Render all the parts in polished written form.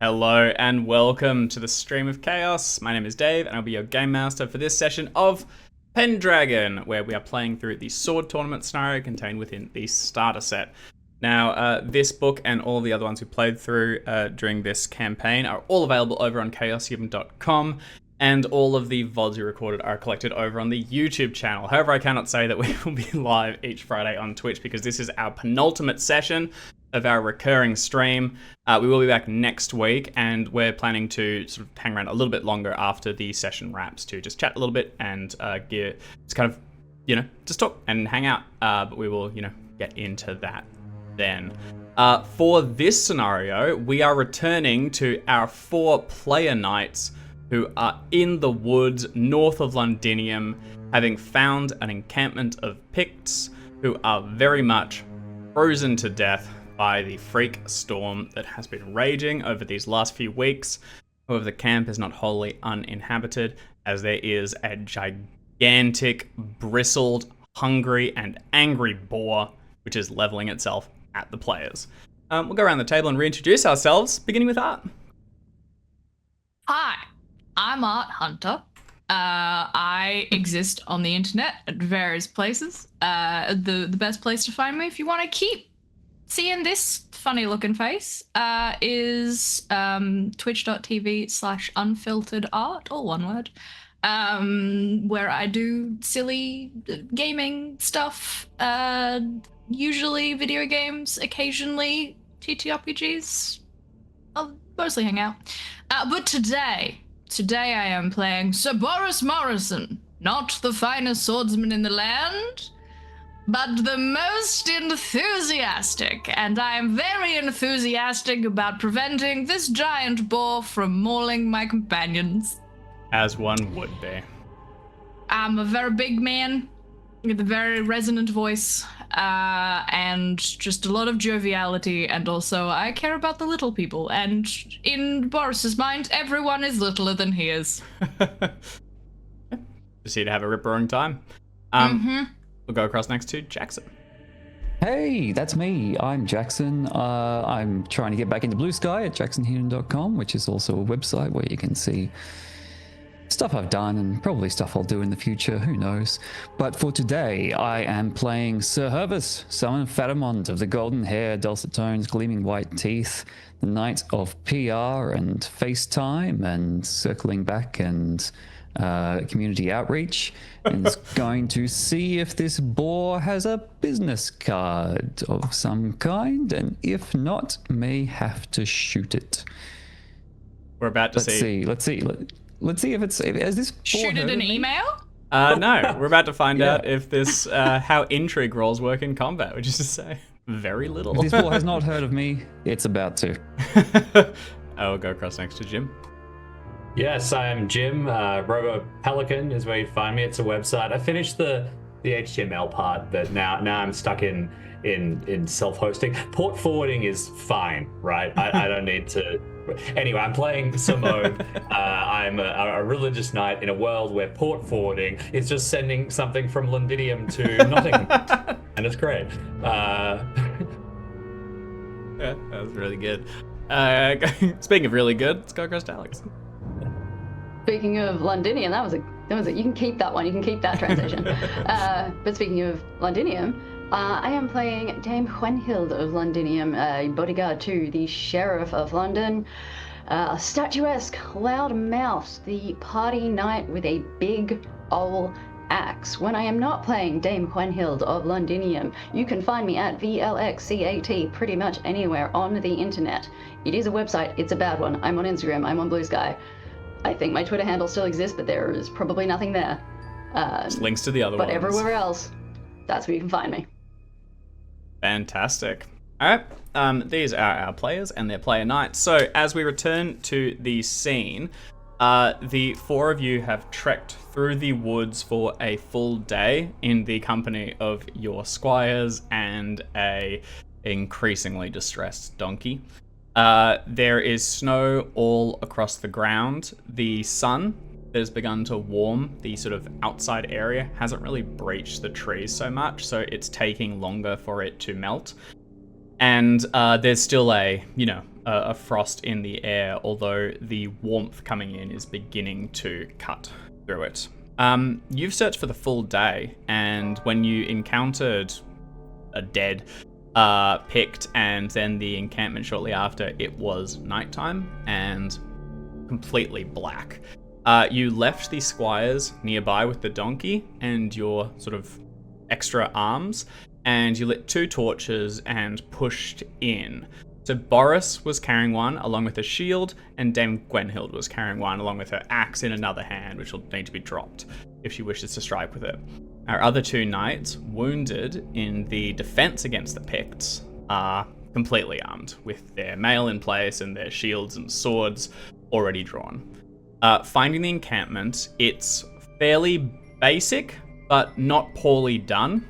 Hello and welcome to the Stream of Chaos. My name is Dave and I'll be your game master for this session of Pendragon, where we are playing through the sword tournament scenario contained within the starter set. Now, this book and all the other ones we played through during this campaign are all available over on chaosium.com, and all of the VODs we recorded are collected over on the YouTube channel. However, I cannot say that we will be live each Friday on Twitch because this is our penultimate session of our recurring stream. We will be back next week, and we're planning to sort of hang around a little bit longer after the session wraps to just chat a little bit and just kind of, just talk and hang out. But we will, get into that then. For this scenario, we are returning to our 4 player knights who are in the woods north of Londinium, having found an encampment of Picts who are very much frozen to death by the freak storm that has been raging over these last few weeks. However, the camp is not wholly uninhabited, as there is a gigantic, bristled, hungry, and angry boar, which is leveling itself at the players. We'll go around the table and reintroduce ourselves, beginning with Art. Hi, I'm Art Hunter. I exist on the internet at various places. The best place to find me if you want to keep seeing this funny looking face is twitch.tv/unfilteredart, all one word, where I do silly gaming stuff, usually video games, occasionally TTRPGs. I'll mostly hang out. But today I am playing Sir Boris Morrison, not the finest swordsman in the land, but the most enthusiastic, and I am very enthusiastic about preventing this giant boar from mauling my companions. As one would be. I'm a very big man with a very resonant voice, and just a lot of joviality, and also I care about the little people, and in Boris's mind, everyone is littler than he is. Just here to have a rip-roaring time. We'll go across next to Jackson. Hey, that's me. I'm Jackson. I'm trying to get back into Blue Sky at jacksonheaton.com, which is also a website where you can see stuff I've done and probably stuff I'll do in the future, who knows. But for today, I am playing Sir Hervis, Summon of Fatamond of the golden hair, dulcet tones, gleaming white teeth, the knight of PR and FaceTime and circling back and community outreach, and is going to see if this boar has a business card of some kind, and if not, may have to shoot it. We're about to see. Let's see if it's has this boar Shoot it an email? No, we're about to find out if this how intrigue rolls work in combat, which is to say, very little. If this boar has not heard of me, it's about to. I'll go across next to Jim. Yes, I'm Jim. Robo Pelican is where you find me. It's a website. I finished the HTML part, but now I'm stuck in self-hosting. Port forwarding is fine, right? I don't need to. Anyway, I'm playing Simone. I'm a religious knight in a world where port forwarding is just sending something from Londinium to Nottingham, and it's great. Yeah, that was really good. Speaking of really good, let's go across to Alex. Speaking of Londinium, that was a. You can keep that one. You can keep that transition. But speaking of Londinium, I am playing Dame Gwenhild of Londinium, a bodyguard to the Sheriff of London, statuesque, loud-mouthed, the party knight with a big ol' axe. When I am not playing Dame Gwenhild of Londinium, you can find me at VLXCAT pretty much anywhere on the internet. It is a website. It's a bad one. I'm on Instagram. I'm on Blue Sky. I think my Twitter handle still exists, but there is probably nothing there. Just links to the other ones. But everywhere else, that's where you can find me. Fantastic. All right, these are our players and their player knights. So as we return to the scene, the 4 of you have trekked through the woods for a full day in the company of your squires and a increasingly distressed donkey. There is snow all across the ground. The sun has begun to warm the sort of outside area, hasn't really breached the trees so much, so it's taking longer for it to melt. And there's still a, a frost in the air, although the warmth coming in is beginning to cut through it. You've searched for the full day, and when you encountered a dead picked and then the encampment shortly after, it was nighttime and completely black. You left the squires nearby with the donkey and your sort of extra arms, and you lit 2 torches and pushed in. So Boris was carrying one along with a shield, and Dame Gwenhild was carrying one along with her axe in another hand, which will need to be dropped if she wishes to strike with it. Our other 2 knights, wounded in the defense against the Picts, are completely armed with their mail in place and their shields and swords already drawn. Finding the encampment, it's fairly basic, but not poorly done.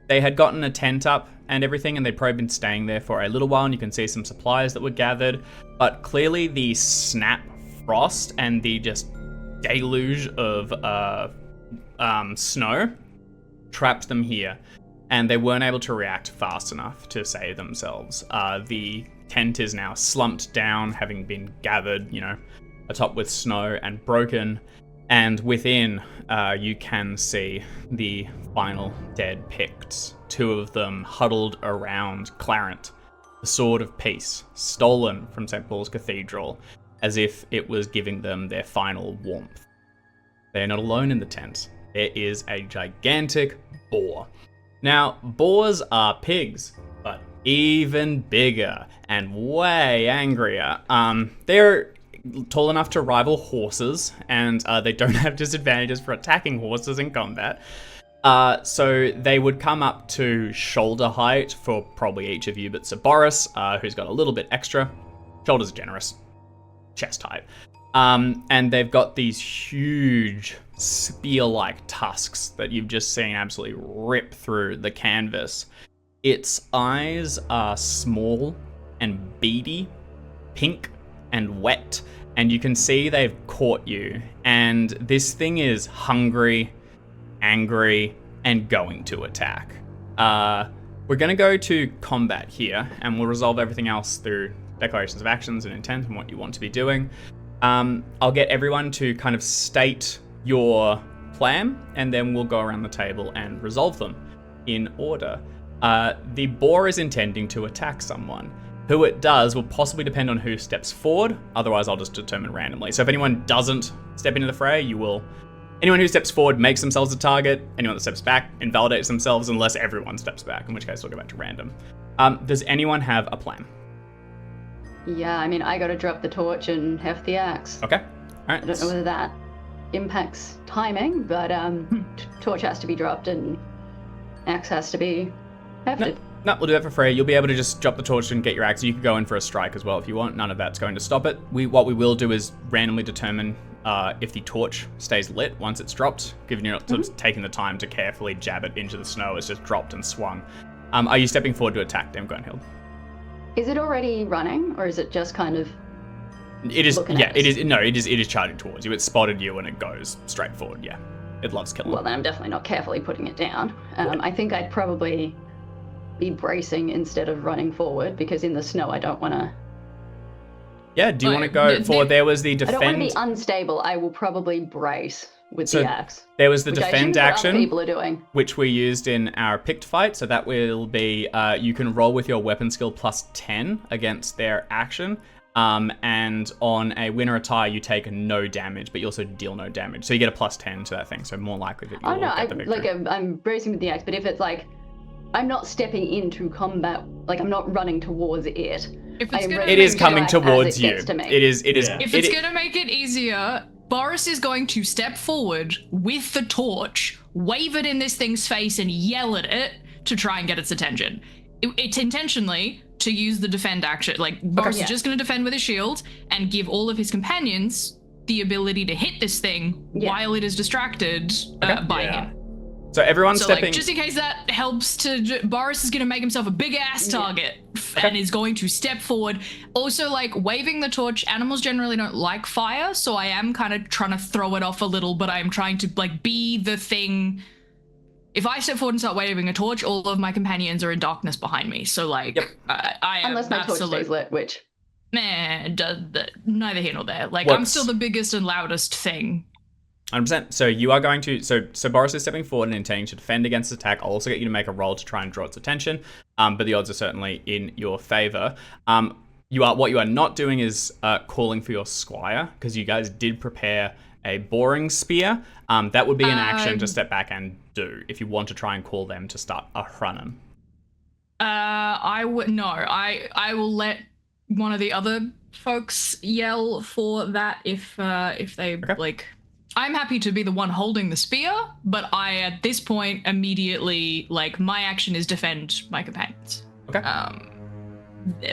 They had gotten a tent up and everything, and they'd probably been staying there for a little while, and you can see some supplies that were gathered, but clearly the snap frost and the just deluge of snow trapped them here, and they weren't able to react fast enough to save themselves. The tent is now slumped down, having been gathered, atop with snow and broken, and within you can see the final dead Picts, 2 of them huddled around Clarent, the Sword of Peace, stolen from St. Paul's Cathedral, as if it was giving them their final warmth. They are not alone in the tent. There is a gigantic boar. Now, boars are pigs, but even bigger and way angrier. They're tall enough to rival horses, and they don't have disadvantages for attacking horses in combat. So they would come up to shoulder height for probably each of you, but Sir Boris, who's got a little bit extra. Shoulders are generous. Chest height. And they've got these huge spear-like tusks that you've just seen absolutely rip through the canvas. Its eyes are small and beady, pink and wet, and you can see they've caught you. And this thing is hungry, angry, and going to attack. We're going to go to combat here, and we'll resolve everything else through declarations of actions and intent and what you want to be doing. I'll get everyone to kind of state your plan, and then we'll go around the table and resolve them in order. The boar is intending to attack someone. Who it does will possibly depend on who steps forward, otherwise I'll just determine randomly. So if anyone doesn't step into the fray, anyone who steps forward makes themselves a target, anyone that steps back invalidates themselves unless everyone steps back, in which case we'll go back to random. Does anyone have a plan? Yeah, I mean, I gotta drop the torch and heft the axe. Okay, alright. I don't know whether that impacts timing, but torch has to be dropped and axe has to be hefted. No, we'll do that for free. You'll be able to just drop the torch and get your axe. You could go in for a strike as well if you want. None of that's going to stop it. What we will do is randomly determine if the torch stays lit once it's dropped, given you're not sort of taking the time to carefully jab it into the snow. It's just dropped and swung. Are you stepping forward to attack Dame Gwenhild? Is it already running, or is it just kind of? It is. looking Yeah, at it us? is. No, it is charging towards you. It spotted you and it goes straight forward. Yeah, it loves killing. Well, then I'm definitely not carefully putting it down. I think I'd probably be bracing instead of running forward, because in the snow I don't want to. Yeah. Do you want to go for? There was the I don't want to defend. be unstable. I will probably brace with So the axe. There was the Which I assume defend is what other action, people are doing. which we used in our picked fight. So that will be you can roll with your weapon skill plus 10 against their action. And on a win or a tie, you take no damage, but you also deal no damage. So you get a plus 10 to that thing. So more likely that you Oh will no, get the victory. I'm bracing with the axe, but if it's like I'm not stepping into combat, like I'm not running towards it. If it's I am gonna ready It make is to coming attack as towards it you. gets to me. It is. Yeah. If it's gonna make it easier, Boris is going to step forward with the torch, wave it in this thing's face, and yell at it to try and get its attention. It's intentionally to use the defend action. Like, Boris Yeah. is just going to defend with his shield and give all of his companions the ability to hit this thing while it is distracted by Yeah. him. So everyone's So, stepping. like, just in case that helps to... Boris is going to make himself a big-ass target and is going to step forward. Also, like, waving the torch, animals generally don't like fire, so I am kind of trying to throw it off a little, but I'm trying to, like, be the thing if I step forward and start waving a torch, all of my companions are in darkness behind me. So like, I am Unless my torch stays lit, which. Neither here nor there. Like, I'm still the biggest and loudest thing. 100%. So you are going to, so Boris is stepping forward and intending to defend against attack. I'll also get you to make a roll to try and draw its attention, but the odds are certainly in your favor. What you are not doing is calling for your squire, because you guys did prepare a boring spear. That would be an action to step back and do if you want to try and call them to start a running. I will let one of the other folks yell for that if they like. I'm happy to be the one holding the spear, but I at this point immediately like my action is defend my companions. Okay.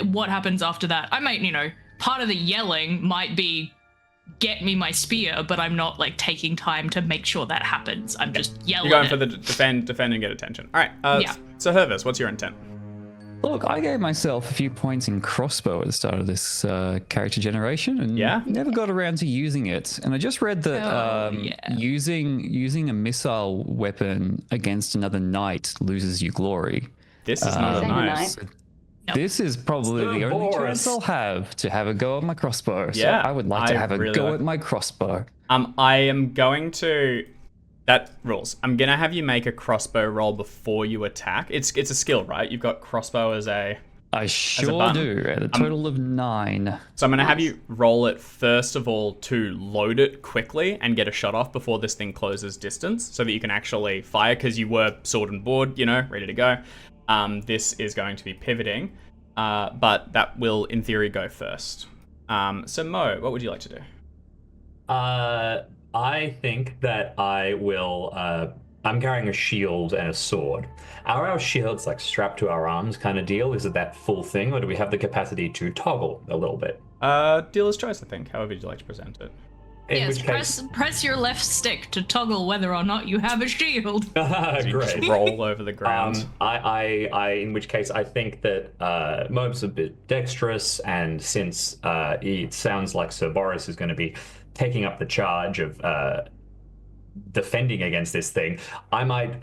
What happens after that? I might, part of the yelling might be get me my spear, but I'm not like taking time to make sure that happens. I'm just yelling. You're going for the defend and get attention. All right. So Hervis, what's your intent? Look, I gave myself a few points in crossbow at the start of this character generation, and never got around to using it. And I just read that using a missile weapon against another knight loses you glory. This is not a knight. Nope. This is probably the only chance I'll have to have a go at my crossbow. So I would like to have a go at my crossbow. I am going to... That rules. I'm going to have you make a crossbow roll before you attack. It's a skill, right? You've got crossbow as a... I sure do, at a total of 9. So I'm going to have you roll it first of all to load it quickly and get a shot off before this thing closes distance so that you can actually fire, because you were sword and board, ready to go. This is going to be pivoting, but that will, in theory, go first. So Mo, what would you like to do? I think that I will... I'm carrying a shield and a sword. Are our shields like strapped to our arms kind of deal? Is it that full thing, or do we have the capacity to toggle a little bit? Dealer's choice, I think. However you'd like to present it. Press your left stick to toggle whether or not you have a shield. You just roll over the ground. In which case, I think that Mobe's a bit dexterous, and since it sounds like Sir Boris is going to be taking up the charge of defending against this thing, I might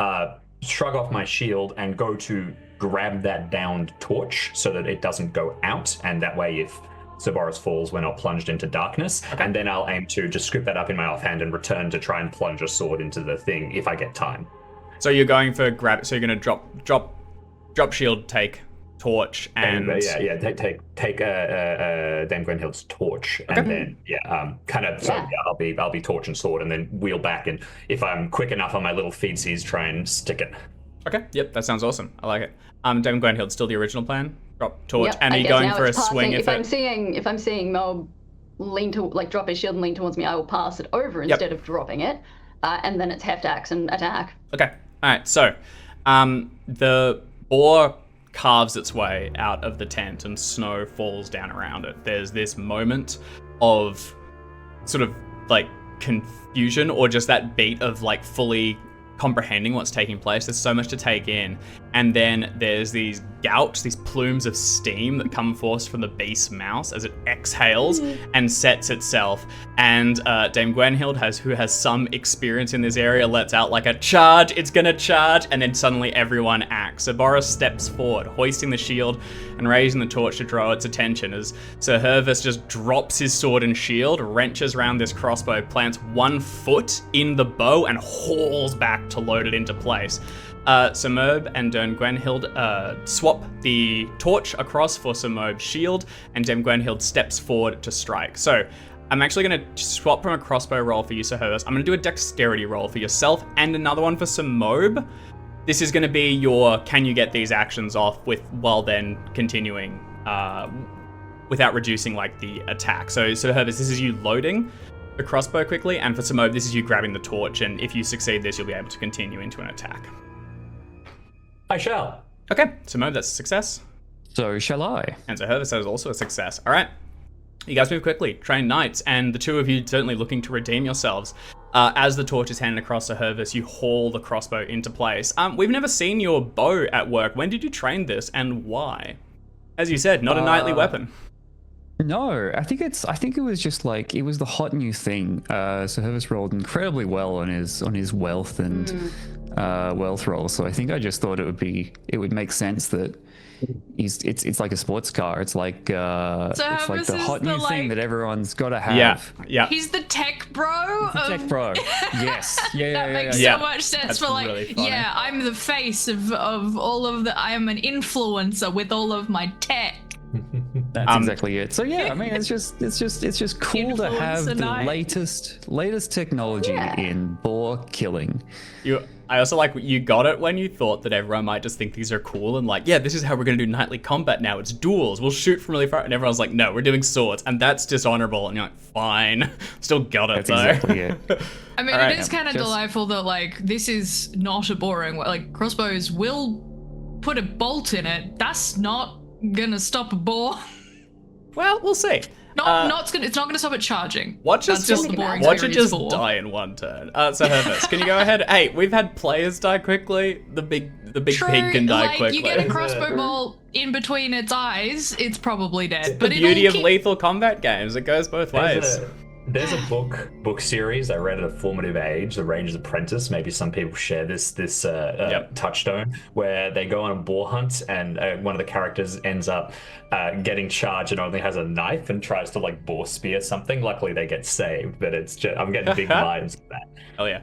shrug off my shield and go to grab that downed torch so that it doesn't go out, and that way if Sir Boris falls, we're not plunged into darkness. Okay. And then I'll aim to just scoop that up in my offhand and return to try and plunge a sword into the thing if I get time. So you're going for grab. So you're going to drop shield, take torch, and take Dame Gwenhild's torch, and then I'll be torch and sword, and then wheel back, and if I'm quick enough on my little feedsies, try and stick it. Okay, yep, that sounds awesome. I like it. Dame Gwenhild, still the original plan? Drop torch, and are you going for a swing? If I'm seeing Mo lean to drop his shield and lean towards me, I will pass it over instead of dropping it, and then it's heft axe and attack. Okay, all right. So, the boar carves its way out of the tent, and snow falls down around it. There's this moment of sort of like confusion, or just that beat of like fully comprehending what's taking place. There's so much to take in, and then there's these gouts, these plumes of steam that come forth from the beast's mouth as it exhales and sets itself, and Dame Gwenhild, who has some experience in this area, lets out like a charge, it's gonna charge, and then suddenly everyone acts. So Boris steps forward, hoisting the shield and raising the torch to draw its attention, as Sir Hervis just drops his sword and shield, wrenches around this crossbow, plants one foot in the bow, and hauls back to load it into place. Sir Merb and Dame Gwenhild swap the torch across for Sir Merb's shield, and Dame Gwenhild steps forward to strike. So I'm actually going to swap from a crossbow roll for you, Sir Hervis. I'm going to do a dexterity roll for yourself and another one for Sir Merb. This is going to be your can you get these actions off while then continuing without reducing like the attack. So Sir Hervis, this is you loading the crossbow quickly, and for Sir Merb, this is you grabbing the torch, and if you succeed this, you'll be able to continue into an attack. I shall. Okay, so Mo, that's a success. So shall I. And so Hervis, that is also a success. All right, you guys move quickly, train knights, and the two of you certainly looking to redeem yourselves. As the torch is handed across to Hervis, you haul the crossbow into place. We've never seen your bow at work. When did you train this, and why? As you said, not a knightly weapon. No, I think it was just like, it was the hot new thing. So Hervis rolled incredibly well on his wealth and wealth roll, so I think I just thought it would make sense that it's like a sports car. It's like it's like the hot new thing that everyone's got to have. Yeah. He's the tech bro. Tech bro. Yes. Yeah. That makes yeah. so much sense. That's for like, really funny. yeah, I'm the face of all of the. I am an influencer with all of my tech. That's exactly it. So yeah, I mean, it's just cool to have the Influencer latest technology in boar killing. I also like you got it when you thought that everyone might just think these are cool and like, yeah, this is how we're going to do nightly combat now. It's duels. We'll shoot from really far. And everyone's like, no, we're doing swords. And that's dishonorable. And you're like, fine. Still got it, That's though. exactly it. I mean, Alright, it is kind of delightful that like this is not a boring. Like crossbows will put a bolt in it. That's not gonna stop a boar. Well, we'll see. It's not gonna stop it charging. Watch us That's what just the boring watch it theory is just for. die in one turn. So Hervis, can you go ahead? Hey, we've had players die quickly. The big True, pig can die like, quickly. You get a crossbow bolt in between its eyes, it's probably dead. the But beauty of keep... lethal combat games. It goes both ways. There's a book series I read at a formative age, The Ranger's Apprentice. Maybe some people share this touchstone, where they go on a boar hunt and one of the characters ends up getting charged and only has a knife and tries to like boar spear something. Luckily they get saved, but it's just, I'm getting big vibes of that. Oh yeah.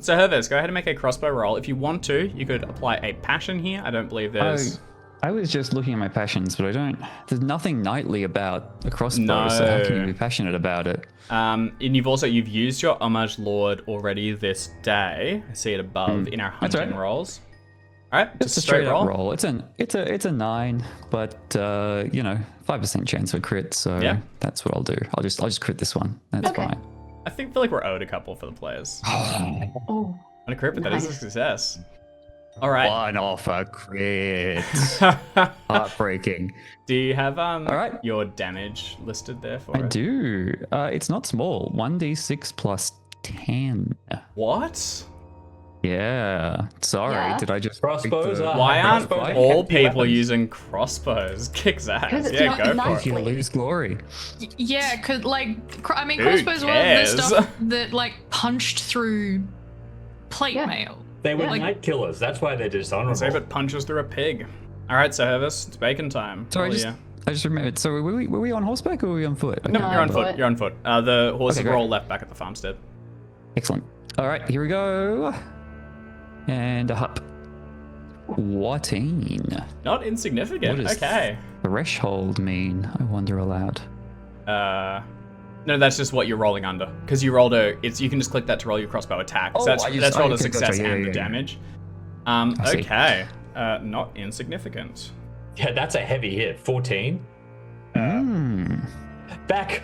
So Hervis, go ahead and make a crossbow roll. If you want to, you could apply a passion here. I don't believe there's. I was just looking at my passions, but there's nothing knightly about a crossbow, so how can you be passionate about it? And you've used your Homage Lord already this day. I see it above in our hunting right. rolls. All right, Just a straight up roll. It's a 9, but 5% chance of a crit, so that's what I'll do. I'll just crit this one. That's fine. I feel like we're owed a couple for the players. Oh, On a crit, but that is a nice. success. All right. One off a crit. Heartbreaking. Do you have right. your damage listed there for I it? do. It's not small. 1d6 plus 10. What? Yeah. Sorry, Yeah. did I just Crossbows are- Why aren't Crossbows are all hefty people weapons. using crossbows? Kicks ass. Because it's Yeah, not go for nice. it. You lose glory. Yeah, cause like I mean, Who crossbows were the cares? stuff that like punched through plate Yeah. mail. They were Yeah. night killers. That's why they're dishonorable. Save it punches through a pig. All right, so Hervis, it's bacon time. Sorry, Oh, I just remembered. So were we on horseback or were we on foot? No, No, you're on foot. foot. You're on foot. The horses Okay, were great. all left back at the farmstead. Excellent. All right, here we go. And a hup. 14. Not insignificant. What does Okay. threshold mean? I wonder aloud. No, that's just what you're rolling under. Because you rolled you can just click that to roll your crossbow attack. So Oh, that's rolled a okay, success gotcha. Yeah, and yeah, the yeah. damage. see. Okay. Not insignificant. Yeah, that's a heavy hit. 14. Back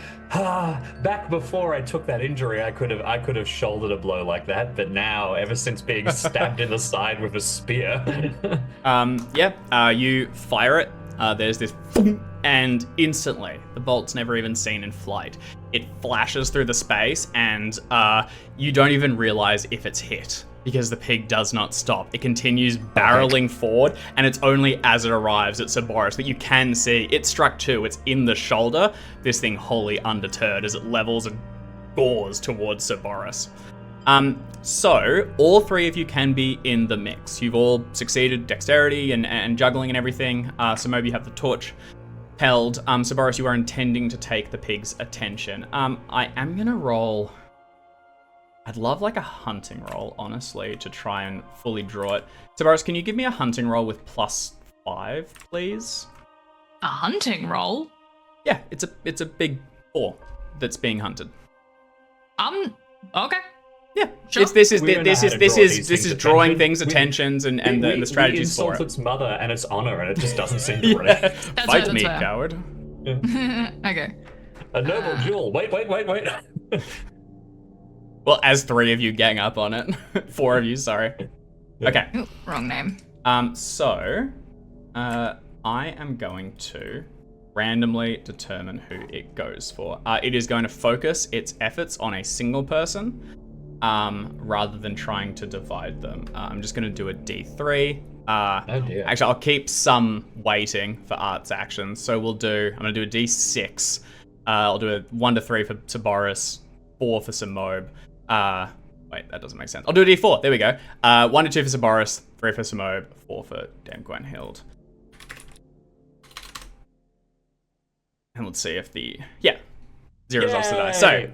before I took that injury, I could have shouldered a blow like that, but now, ever since being stabbed in the side with a spear, You fire it. There's this boom, and instantly, the bolt's never even seen in flight. It flashes through the space, and you don't even realize if it's hit, because the pig does not stop. It continues barreling forward, and it's only as it arrives at Cerberus that you can see it struck too. It's in the shoulder. This thing wholly undeterred as it levels and gores towards Cerberus. So all three of you can be in the mix. You've all succeeded dexterity and juggling and everything. So maybe you have the torch held. Cerberus, you are intending to take the pig's attention. I am gonna roll. I'd love like a hunting roll, honestly, to try and fully draw it. Cerberus, can you give me a hunting roll with +5, please? A hunting roll? Yeah, it's a big boar that's being hunted. Okay. Yeah, Sure. this We don't know how to draw these is things' drawing attention. things attentions and the strategies we for insult it. its mother and its honor, and it just doesn't seem to Yeah. relate. That's Fight fair, me, that's fair. coward. Okay. A noble jewel. Wait. Well, as 3 of you gang up on it, 4 of you, sorry. Okay. Ooh, wrong name. So I am going to randomly determine who it goes for. It is going to focus its efforts on a single person, rather than trying to divide them. I'm just going to do a D3. Oh dear. Actually, I'll keep some weighting for art's actions. So I'm going to do a D6. I'll do a 1 to 3 for Cerberus, 4 for Samob, Wait, that doesn't make sense. I'll do a d4. There we go. 1 to 2 for Saboris, 3 for Samob, 4 for Dame Gwenhild. And let's see if the... Yeah. 0 is off the dice. So,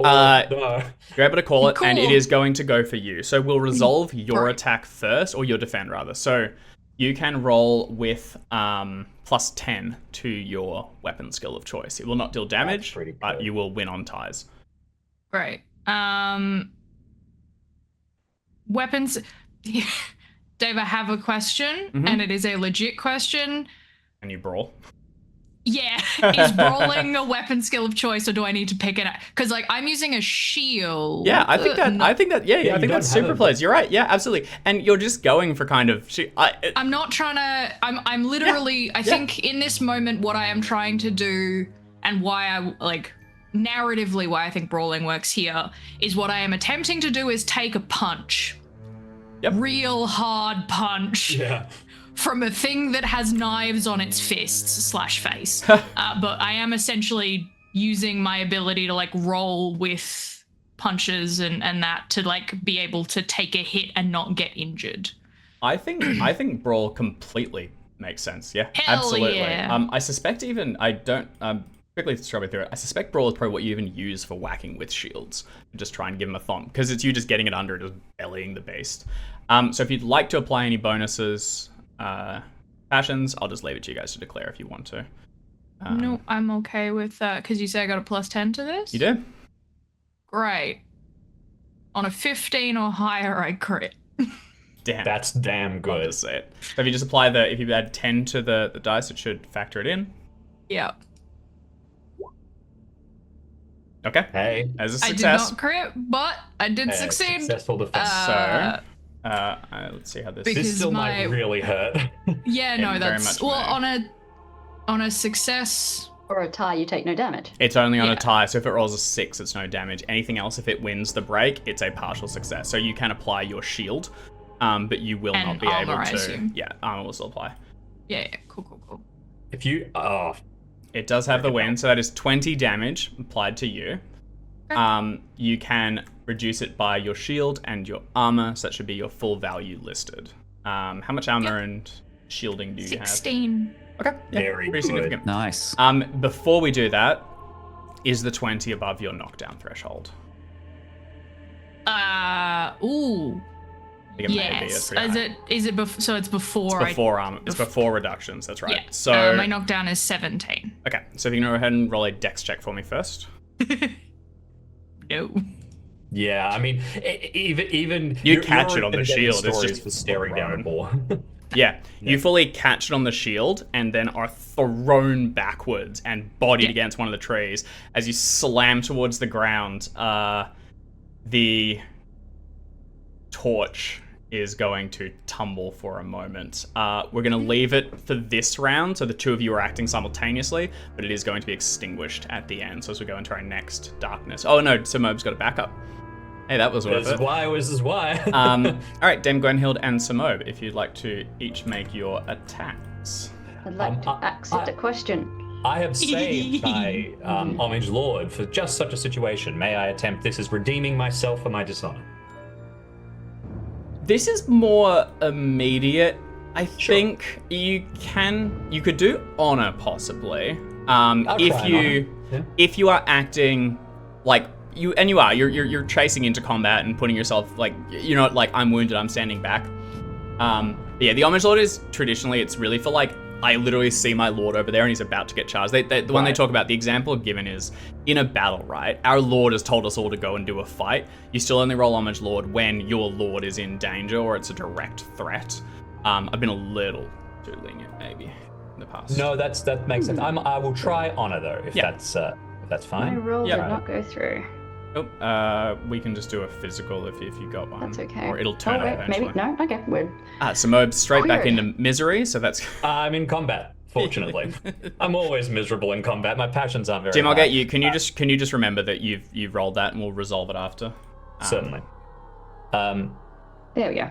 you're able to call it, and it is going to go for you. So we'll resolve your attack first, or your defend, rather. So you can roll with plus 10 to your weapon skill of choice. It will not deal damage, but you will win on ties. Great. Weapons. Dave, I have a question, and it is a legit question. And you brawl. Yeah, is brawling a weapon skill of choice, or do I need to pick it up? Because like I'm using a shield. Yeah, I think that's super plays. You're right. Yeah, absolutely. And you're just going for kind of. I'm not trying to. I'm literally. I think in this moment, what I am trying to do, and why I like narratively why I think brawling works here is what I am attempting to do is take a punch. Yep. Real hard punch. Yeah. From a thing that has knives on its fists / face. But I am essentially using my ability to like roll with punches and that to like be able to take a hit and not get injured. I think brawl completely makes sense. Yeah, Hell absolutely. Yeah. I suspect even I don't quickly scrubbing through it. I suspect brawl is probably what you even use for whacking with shields. Just try and give him a thump because it's you just getting it under and just bellying the beast. So if you'd like to apply any bonuses. Passions, I'll just leave it to you guys to declare if you want to. No, I'm okay with that because you say I got a plus 10 to this? You do? Great. On a 15 or higher, I crit. Damn. That's damn good. I'll just say it. So if you just apply if you add 10 to the dice, it should factor it in. Yeah. Okay. Hey. As a success. I did not crit, but I did succeed. Successful defense. Let's see how this... This still might really hurt. Yeah, no, very that's... much Well, may. on a success... Or a tie, you take no damage. It's only on a tie, so if it rolls a 6, it's no damage. Anything else, if it wins the break, it's a partial success. So you can apply your shield, but you will not be armor, able I to... assume. Yeah, armor will still apply. Yeah, cool. If you... It does have the win, so that is 20 damage applied to you. You can reduce it by your shield and your armor, so that should be your full value listed. How much armor and shielding do you have? 16. Okay, yeah, Very pretty good. significant. Nice. Before we do that, is the 20 above your knockdown threshold? Ooh. I think it may be, it's Yes. pretty high. Is it so it's before It's before armor. It's before reductions. That's right. Yeah. So my knockdown is 17. okay. So if you can go ahead and roll a dex check for me first. No. Yeah, I mean, even You catch it on the indebted shield, it's stories just for staring down a ball. Yeah, you fully catch it on the shield and then are thrown backwards and bodied against one of the trees. As you slam towards the ground, the torch is going to tumble for a moment. We're going to leave it for this round, so the two of you are acting simultaneously, but it is going to be extinguished at the end, so as we go into our next darkness. Oh no, Simob's got a backup. Hey, that was worth This it. is why. All right, Dame Gwenhild and Simob, if you'd like to each make your attacks. I'd like to accept a question. I have saved my homage lord for just such a situation. May I attempt this as redeeming myself for my dishonor? This is more immediate. I think you could do honor possibly. If you are acting like you're chasing into combat and putting yourself like I'm wounded, I'm standing back. Yeah, the homage lord is traditionally it's really for like I literally see my lord over there and he's about to get charged. The one they talk about, the example given is in a battle, right? Our lord has told us all to go and do a fight. You still only roll homage lord when your lord is in danger or it's a direct threat. I've been a little too lenient maybe in the past. No, that makes sense. I will try honor though, if that's My fine. roll did not go through. Oh, we can just do a physical if you got one. That's okay. Or it'll turn up eventually. Maybe no. Okay, weird. Simob straight back Weird. into misery, so that's... I'm in combat, fortunately. I'm always miserable in combat. My passions aren't very Jim, I'll high. get you. Can you just remember that you've rolled that and we'll resolve it after? Certainly. There we go.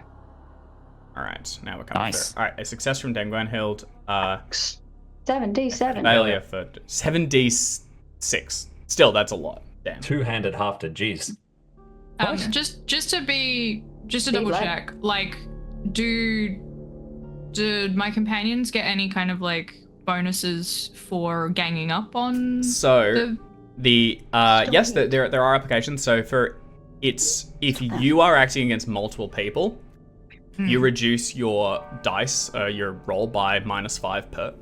All right, now we're coming Nice. through. All right, a success from Dame Gwenhild. 7d7. Failure for 7d6. Still, that's a lot. Damn. Two-handed half to jeez. What? Just to Big double lag. check, like, do my companions get any kind of like bonuses for ganging up on So the yes, there are applications. So if you are acting against multiple people, you reduce your dice, your roll by -5 per.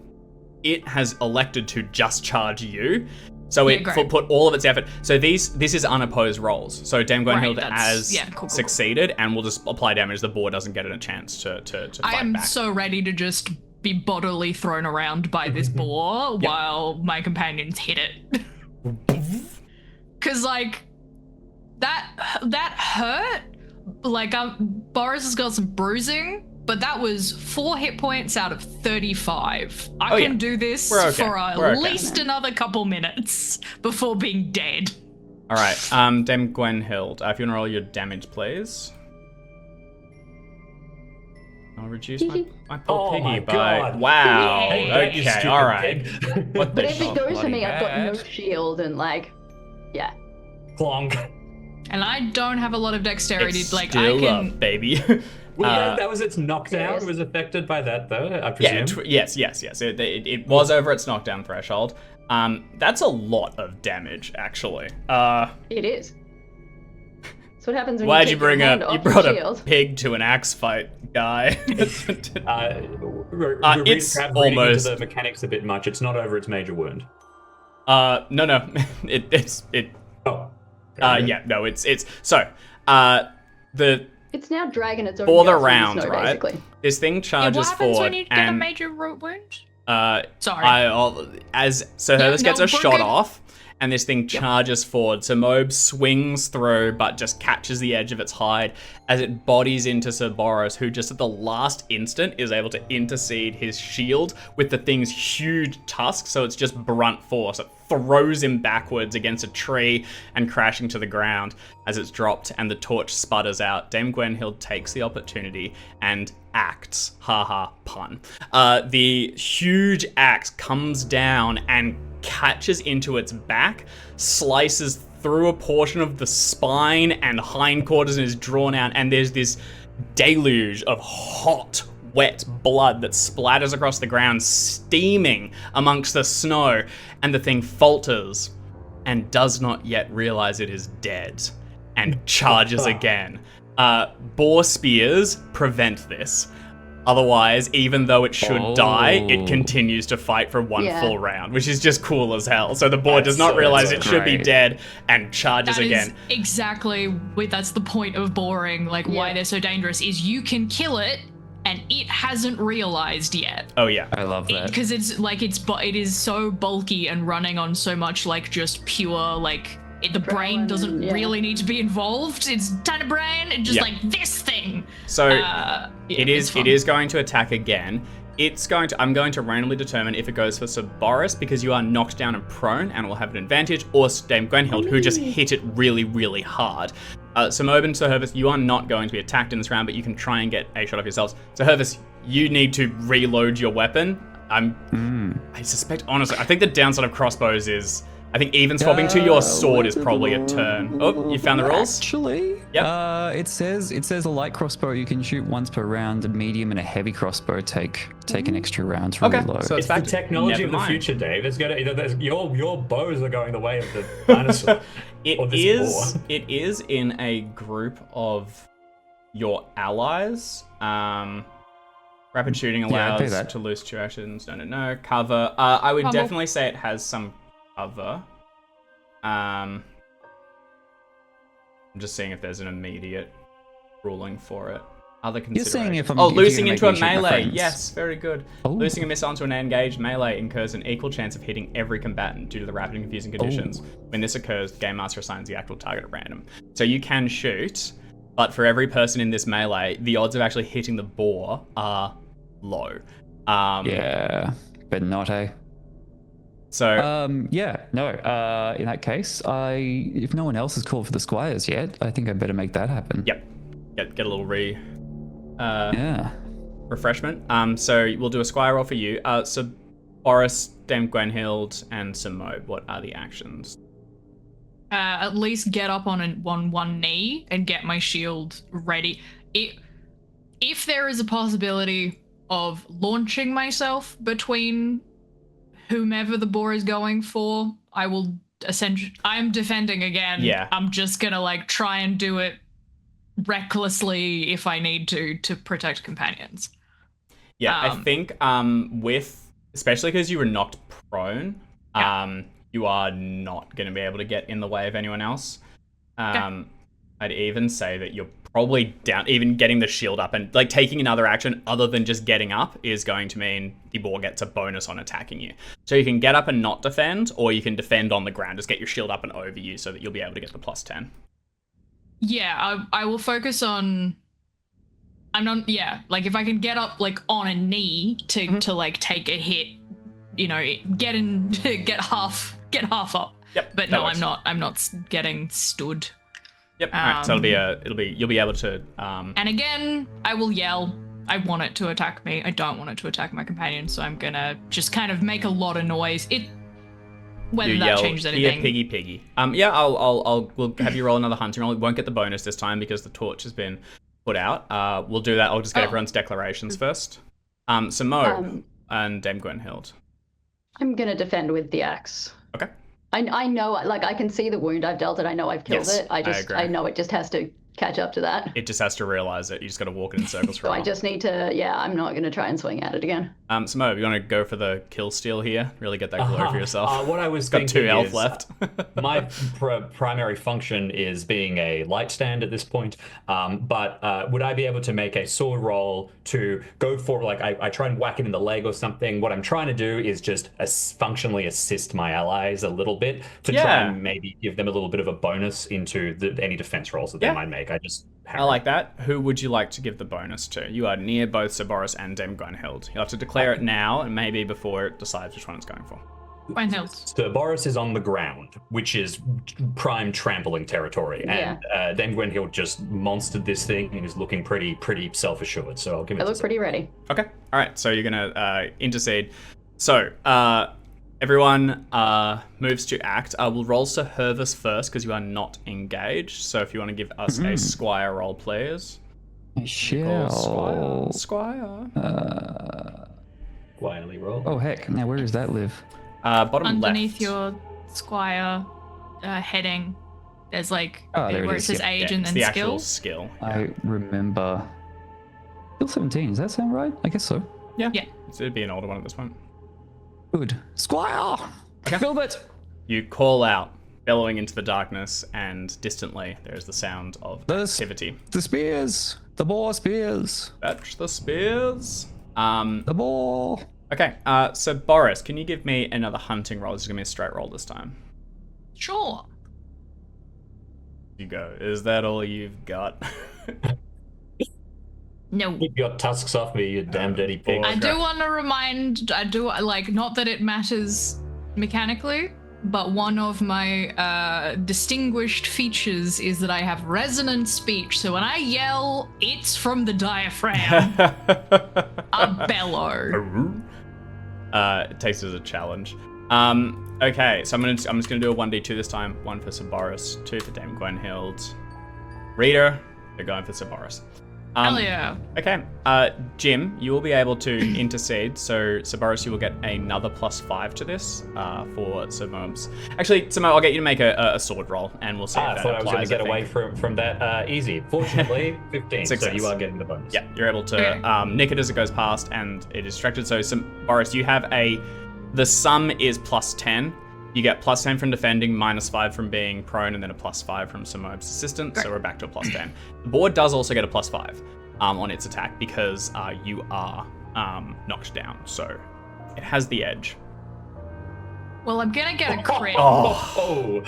It has elected to just charge you, so Yeah, it great. put all of its effort. So this is unopposed rolls. So Dame Gwenhild Right, has cool. succeeded and will just apply damage. The board doesn't get a chance to I fight am back. so ready to just be bodily thrown around by this boar while my companions hit it. Cause like that hurt. Like Boris has got some bruising, but that was 4 hit points out of 35. I can do this We're okay. for We're at okay. least another couple minutes before being dead. All right, Dame Gwenhild, if you want to roll your damage, please. I'll reduce my poor Oh piggy my by... God. Wow, Yay. Hey, you okay, stupid all right. pig. What But the if it shit? goes for me, I've got no bad. shield and like, yeah. Clonk. And I don't have a lot of dexterity. It's like still I can. up, baby. Well, that was its knockdown. Serious? It was affected by that, though, I Yeah, presume. yes. It was over its knockdown threshold. That's a lot of damage, actually. It is. That's what happens when Why'd you you take your bring hand you off brought your a shield. pig to an axe fight, guy? It's It's reading almost- into the mechanics a bit much. It's not over its major wound. No. Oh. It's so, the It's now dragging its own for the guts in round, snow, right? basically. This thing Yeah, charges what happens forward when you get a and major root wound? Sorry. Yeah, Hervis gets no, a we're shot good. off, and this thing charges forward. So Moab swings through, but just catches the edge of its hide as it bodies into Sir Boris, who just at the last instant is able to intercede his shield with the thing's huge tusk. So it's just brunt force. It throws him backwards against a tree and crashing to the ground as it's dropped, and the torch sputters out. Dame Gwenhild takes the opportunity and acts. Haha, pun. The huge axe comes down and catches into its back, slices through a portion of the spine and hindquarters and is drawn out, and there's this deluge of hot, wet blood that splatters across the ground, steaming amongst the snow, and the thing falters and does not yet realize it is dead and charges again. Boar spears prevent this. Otherwise, even though it should die, it continues to fight for one Yeah. full round, which is just cool as hell. So the boar does not so realize good. it should be Great. dead and charges That again. is exactly that's the point of boring. Like why Yeah. they're so dangerous is you can kill it and it hasn't realized yet. Oh yeah. I love that. Because it is so bulky and running on so much like just pure like the brain doesn't yeah. really need to be involved. It's tiny brain and just Yeah. like this thing. So It is going to attack again. I'm going to randomly determine if it goes for Sir Boris because you are knocked down and prone and will have an advantage, or Dame Gwenhild, who just hit it really, really hard. So Moab and Sir Hervis, you are not going to be attacked in this round, but you can try and get a shot off yourselves. So Hervis, you need to reload your weapon. I suspect, honestly, I think the downside of crossbows is, I think even swapping to your sword is probably a turn. Oh, you found the rules? Actually, Yep. it says a light crossbow you can shoot once per round, a medium and a heavy crossbow take an extra round to Okay, reload. so It's the back- technology never of the mind. future, Dave. It's gonna, your bows are going the way of the dinosaur. Or this boar. It is in a group of your allies. Rapid shooting I'd pay allows that. to loose two actions. No. Cover. I would Cover. definitely say it has some cover. I'm just seeing if there's an immediate ruling for it. Other You're considerations. saying if I'm Oh, if you're loosing gonna into make a me shoot my melee. friends. Yes, very good. Oh. Loosing a missile into an engaged melee incurs an equal chance of hitting every combatant due to the rapid and confusing conditions. When this occurs, the Game Master assigns the actual target at random. So you can shoot, but for every person in this melee, the odds of actually hitting the boar are low. Yeah, but not a. So In that case, if no one else has called for the squires yet, I think I better make that happen. yep, get a little Yeah. refreshment. So we'll do a squire roll for you. So Boris, Dame Gwenhild, and Sir Moab, what are the actions? at least get up on one knee and get my shield ready. If there is a possibility of launching myself between whomever the boar is going for, I will essentially. I'm defending again. Yeah. I'm just gonna like try and do it recklessly if I need to protect companions. Yeah, I think with, especially because you were knocked prone, you are not going to be able to get in the way of anyone else. I'd even say that you're probably down, even getting the shield up and like taking another action other than just getting up is going to mean the boar gets a bonus on attacking you. So you can get up and not defend, or you can defend on the ground, just get your shield up and over you so that you'll be able to get the +10. Yeah, I will focus on. I'm not. Yeah, like if I can get up like on a knee to like take a hit, you know, get half up. Yep. But no, works. I'm not getting stood. Yep. All right. So you'll be able to. And again, I will yell. I want it to attack me. I don't want it to attack my companion. So I'm gonna just kind of make a lot of noise. Whether that changes anything. Here, piggy. We'll have you roll another hunting roll. We won't get the bonus this time because the torch has been put out. We'll do that. I'll just get everyone's declarations first. So Mo and Dame Gwenhild. I'm gonna defend with the axe. Okay. I know, like, I can see the wound I've dealt it. I know I've killed it. I know it just has to catch up to that. It just has to realize it. You just got to walk it in circles for a So while. I just need to, I'm not going to try and swing at it again. So Mo, you want to go for the kill steal here? Really get that glory for yourself. What I was got thinking 2 health is, left. my primary function is being a light stand at this point. But would I be able to make a sword roll to go for, like, I try and whack it in the leg or something? What I'm trying to do is just functionally assist my allies a little bit to try and maybe give them a little bit of a bonus into any defense rolls that they might make. I like that. Who would you like to give the bonus to? You are near both Cerberus and Dame Gwenhild. You'll have to declare it now and maybe before it decides which one it's going for. Gwenhild. Cerberus is on the ground, which is prime trampling territory. And Dame Gwenhild just monstered this thing and is looking pretty self-assured. So I'll give it I look pretty ready. Okay. All right. So you're going to intercede. So everyone moves to act. We'll roll Sir Hervis first because you are not engaged. So if you want to give us a squire roll, please. I shall. Squire. Squirely roll. Oh, heck. Now, where does that live? Bottom Underneath left. your squire heading, there's like there where it it is. says age and then the skill. actual skill. I remember. Skill 17, does that sound right? I guess so. Yeah. So it'd be an older one at this point. Good. Squire! Filbert! You call out, bellowing into the darkness, and distantly there is the sound of activity. The spears! The boar spears! Fetch the spears. The boar! Okay, so Boris, can you give me another hunting roll? This is going to be a straight roll this time. Sure. You go. Is that all you've got? No. Keep your tusks off me, you damn dirty pig. I do want to remind, not that it matters mechanically, but one of my distinguished features is that I have resonant speech. So when I yell, it's from the diaphragm. A bellow. It takes it as a challenge. Okay, so I'm just gonna do a 1d2 this time. 1 for Cerberus, 2 for Dame Gwenhild. Reader, they're going for Cerberus. Hell yeah. Okay, Jim, you will be able to intercede. So Cerberus, you will get another +5 to this for Simos. Actually, Simo, I'll get you to make a sword roll, and we'll see if that I thought I was going applies. to get away from that easy. Fortunately, 15, Success. so you are getting the bonus. Yeah, you're able to nick it as it goes past, and it is distracted. So, Boris, you have the sum is +10. You get +10 from defending, -5 from being prone, and then a +5 from Simo's assistant. So we're back to a +10. The board does also get a +5 on its attack because you are knocked down. So it has the edge. Well, I'm gonna get a crit. Oh.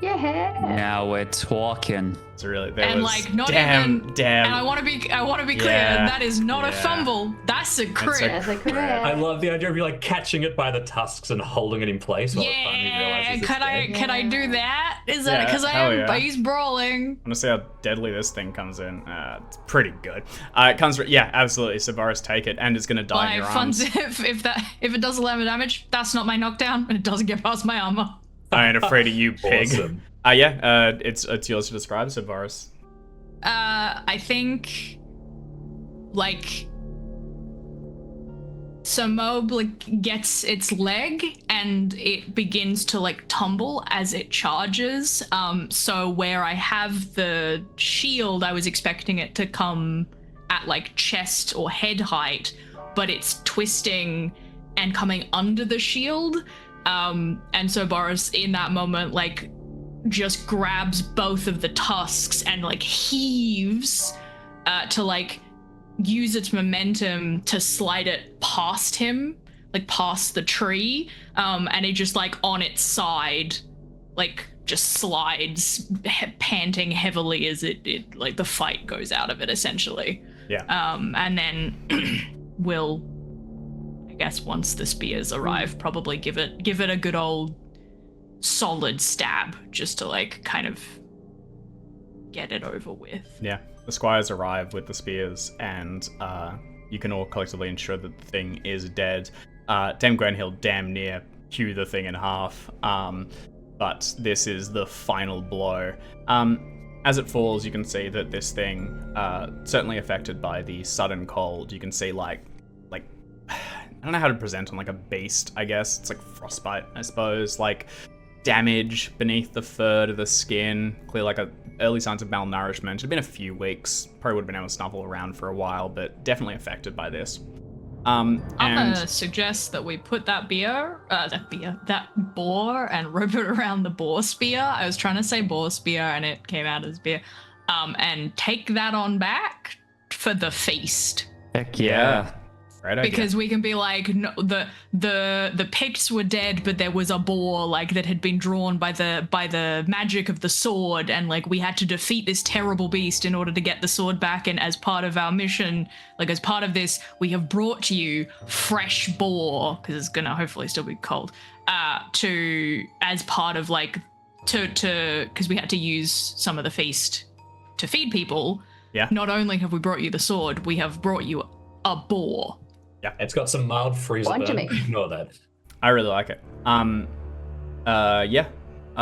Yeah. Now we're talking. So really, And damn. And I want to be clear. Yeah. That is not a fumble. That's a crit. That's a crit. I love the idea of you like catching it by the tusks and holding it in place while it finally realizes it's dead. Can I do that? Is that because hell yeah. he's brawling? I'm gonna see how deadly this thing comes in. It's pretty good. It comes. Absolutely. So Boris, take it, and it's gonna die in your arms. If it does 11 damage, that's not my knockdown, and it doesn't get past my armor. I ain't afraid of you, pig. Awesome. It's yours to describe, so Boris. I think, like, so Mob gets its leg and it begins to tumble as it charges. So where I have the shield, I was expecting it to come at chest or head height, but it's twisting and coming under the shield. And so Boris, in that moment, just grabs both of the tusks and heaves to use its momentum to slide it past him, past the tree, and it just on its side just slides, panting heavily as it the fight goes out of it, essentially. And then we'll, I guess, once the spears arrive, probably give it a good old solid stab, just to kind of get it over with. Yeah. The squires arrive with the spears, and you can all collectively ensure that the thing is dead. Dame Gwenhild damn near hew the thing in half, but this is the final blow. As it falls, you can see that this thing, certainly affected by the sudden cold, you can see I don't know how to present on a beast, I guess. It's frostbite, I suppose. Damage beneath the fur to the skin, clear early signs of malnourishment. It had been a few weeks, probably would have been able to snuffle around for a while, but definitely affected by this. I'm gonna suggest that we put that boar and rope it around the boar spear. I was trying to say boar spear and it came out as beer. And take that on back for the feast. Heck yeah. Right idea. Because we can be no, the Picts were dead, but there was a boar that had been drawn by the magic of the sword, and we had to defeat this terrible beast in order to get the sword back. And as part of our mission, as part of this, we have brought you fresh boar, because it's gonna hopefully still be cold, as part of because we had to use some of the feast to feed people. Yeah. Not only have we brought you the sword, we have brought you a boar. Yeah, it's got some mild freezer burn. Ignore that. I really like it.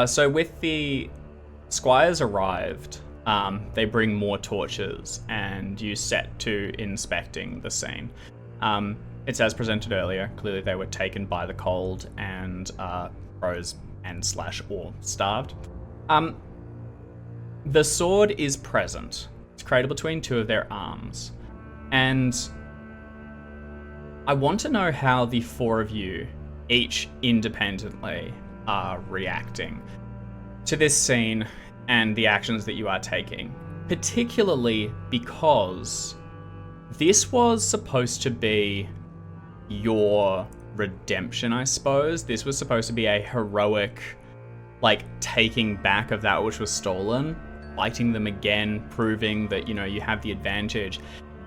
So with the squires arrived, they bring more torches, and you set to inspecting the scene. It's as presented earlier. Clearly, they were taken by the cold and froze and or starved. The sword is present. It's cradled between two of their arms, and I want to know how the four of you, each independently, are reacting to this scene and the actions that you are taking, particularly because this was supposed to be your redemption, I suppose. This was supposed to be a heroic, taking back of that which was stolen, fighting them again, proving that, you have the advantage.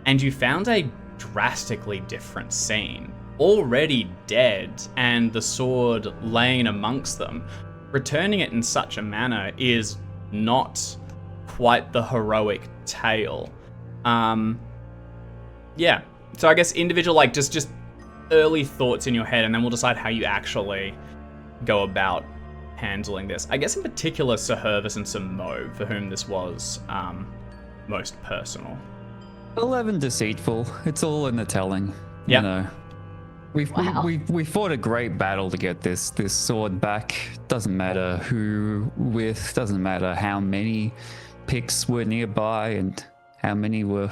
And you found a drastically different scene. Already dead, and the sword laying amongst them. Returning it in such a manner is not quite the heroic tale. Yeah. So I guess individual, just early thoughts in your head, and then we'll decide how you actually go about handling this. I guess in particular, Sir Hervis and Sir Mo, for whom this was most personal. 11 deceitful. It's all in the telling. Yeah. You know. We fought a great battle to get this sword back. Doesn't matter who with, doesn't matter how many Picts were nearby and how many were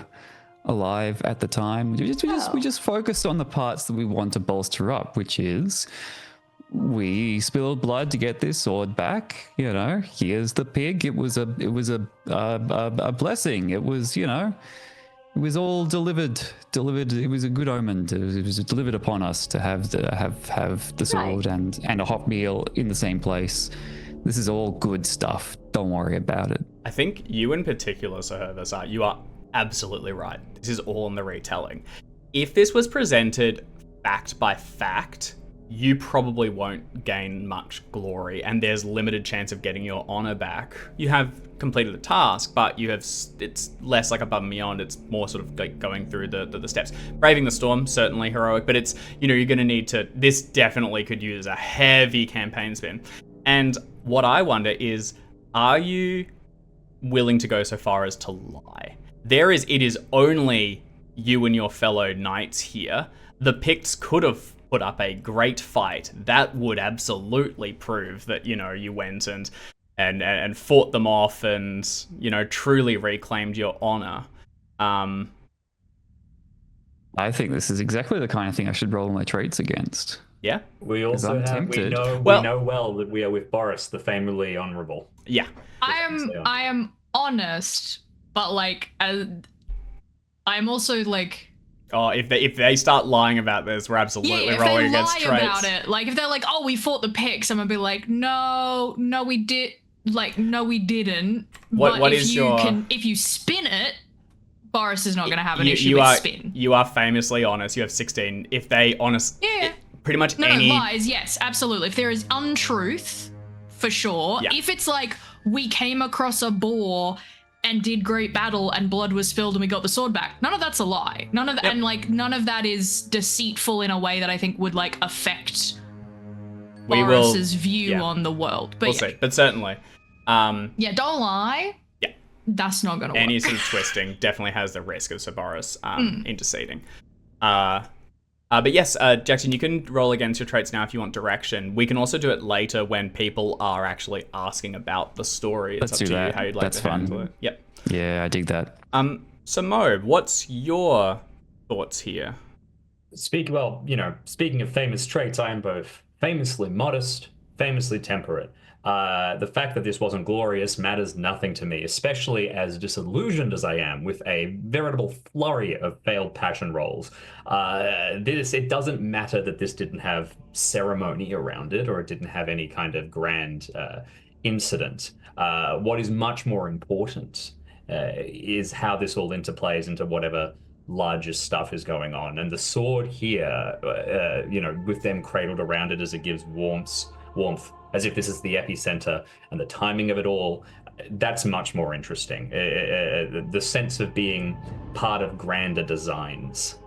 alive at the time. We just focused on the parts that we want to bolster up, which is we spilled blood to get this sword back. You know, here's the pig. It was a blessing. It was, you know, it was all delivered. It was a good omen. It was delivered upon us to have the sword and a hot meal in the same place. This is all good stuff. Don't worry about it. I think you in particular, Sir Hervis, you are absolutely right. This is all in the retelling. If this was presented fact by fact, you probably won't gain much glory, and there's limited chance of getting your honor back. You have completed the task, but it's less like above and beyond. It's more sort of like going through the steps. Braving the storm, certainly heroic, but it's, you know, you're going to need to, this definitely could use a heavy campaign spin. And what I wonder is, are you willing to go so far as to lie? It is only you and your fellow knights here. The Picts could have put up a great fight. That would absolutely prove that, you went and fought them off and, truly reclaimed your honor. I think this is exactly the kind of thing I should roll my traits against. Yeah? We also I'm have, tempted. we know well that we are with Boris, the famously honorable. Yeah. I am honest, but like, I'm also like. Oh, if they start lying about this, we're absolutely rolling against traits. If they lie about it, like if they're like, "Oh, we fought the Picts," I'm gonna be like, "No, we did." Like, no, we didn't. What is your? If you spin it, Boris is not gonna have an issue with spin. You are famously honest. You have 16. If they pretty much no, any lies. Yes, absolutely. If there is untruth, for sure. Yeah. If it's like we came across a boar and did great battle and blood was spilled and we got the sword back, none of that's a lie. None of that, and like none of that is deceitful in a way that I think would like affect Boris's view on the world. But we'll see. But certainly, don't lie. Yeah, that's not gonna work. Any sort of twisting definitely has the risk of Sir Boris interceding. But yes, Jackson, you can roll against your traits now if you want direction. We can also do it later when people are actually asking about the story. It's Let's up do to that. you how you'd like That's to handle fun. it. Yep. Yeah, I dig that. So Mo, what's your thoughts here? Speaking of famous traits, I am both famously modest, famously temperate. The fact that this wasn't glorious matters nothing to me, especially as disillusioned as I am with a veritable flurry of failed passion rolls. It doesn't matter that this didn't have ceremony around it or it didn't have any kind of grand incident. What is much more important is how this all interplays into whatever larger stuff is going on. And the sword here, with them cradled around it as it gives warmth, as if this is the epicenter, and the timing of it all, that's much more interesting. The sense of being part of grander designs.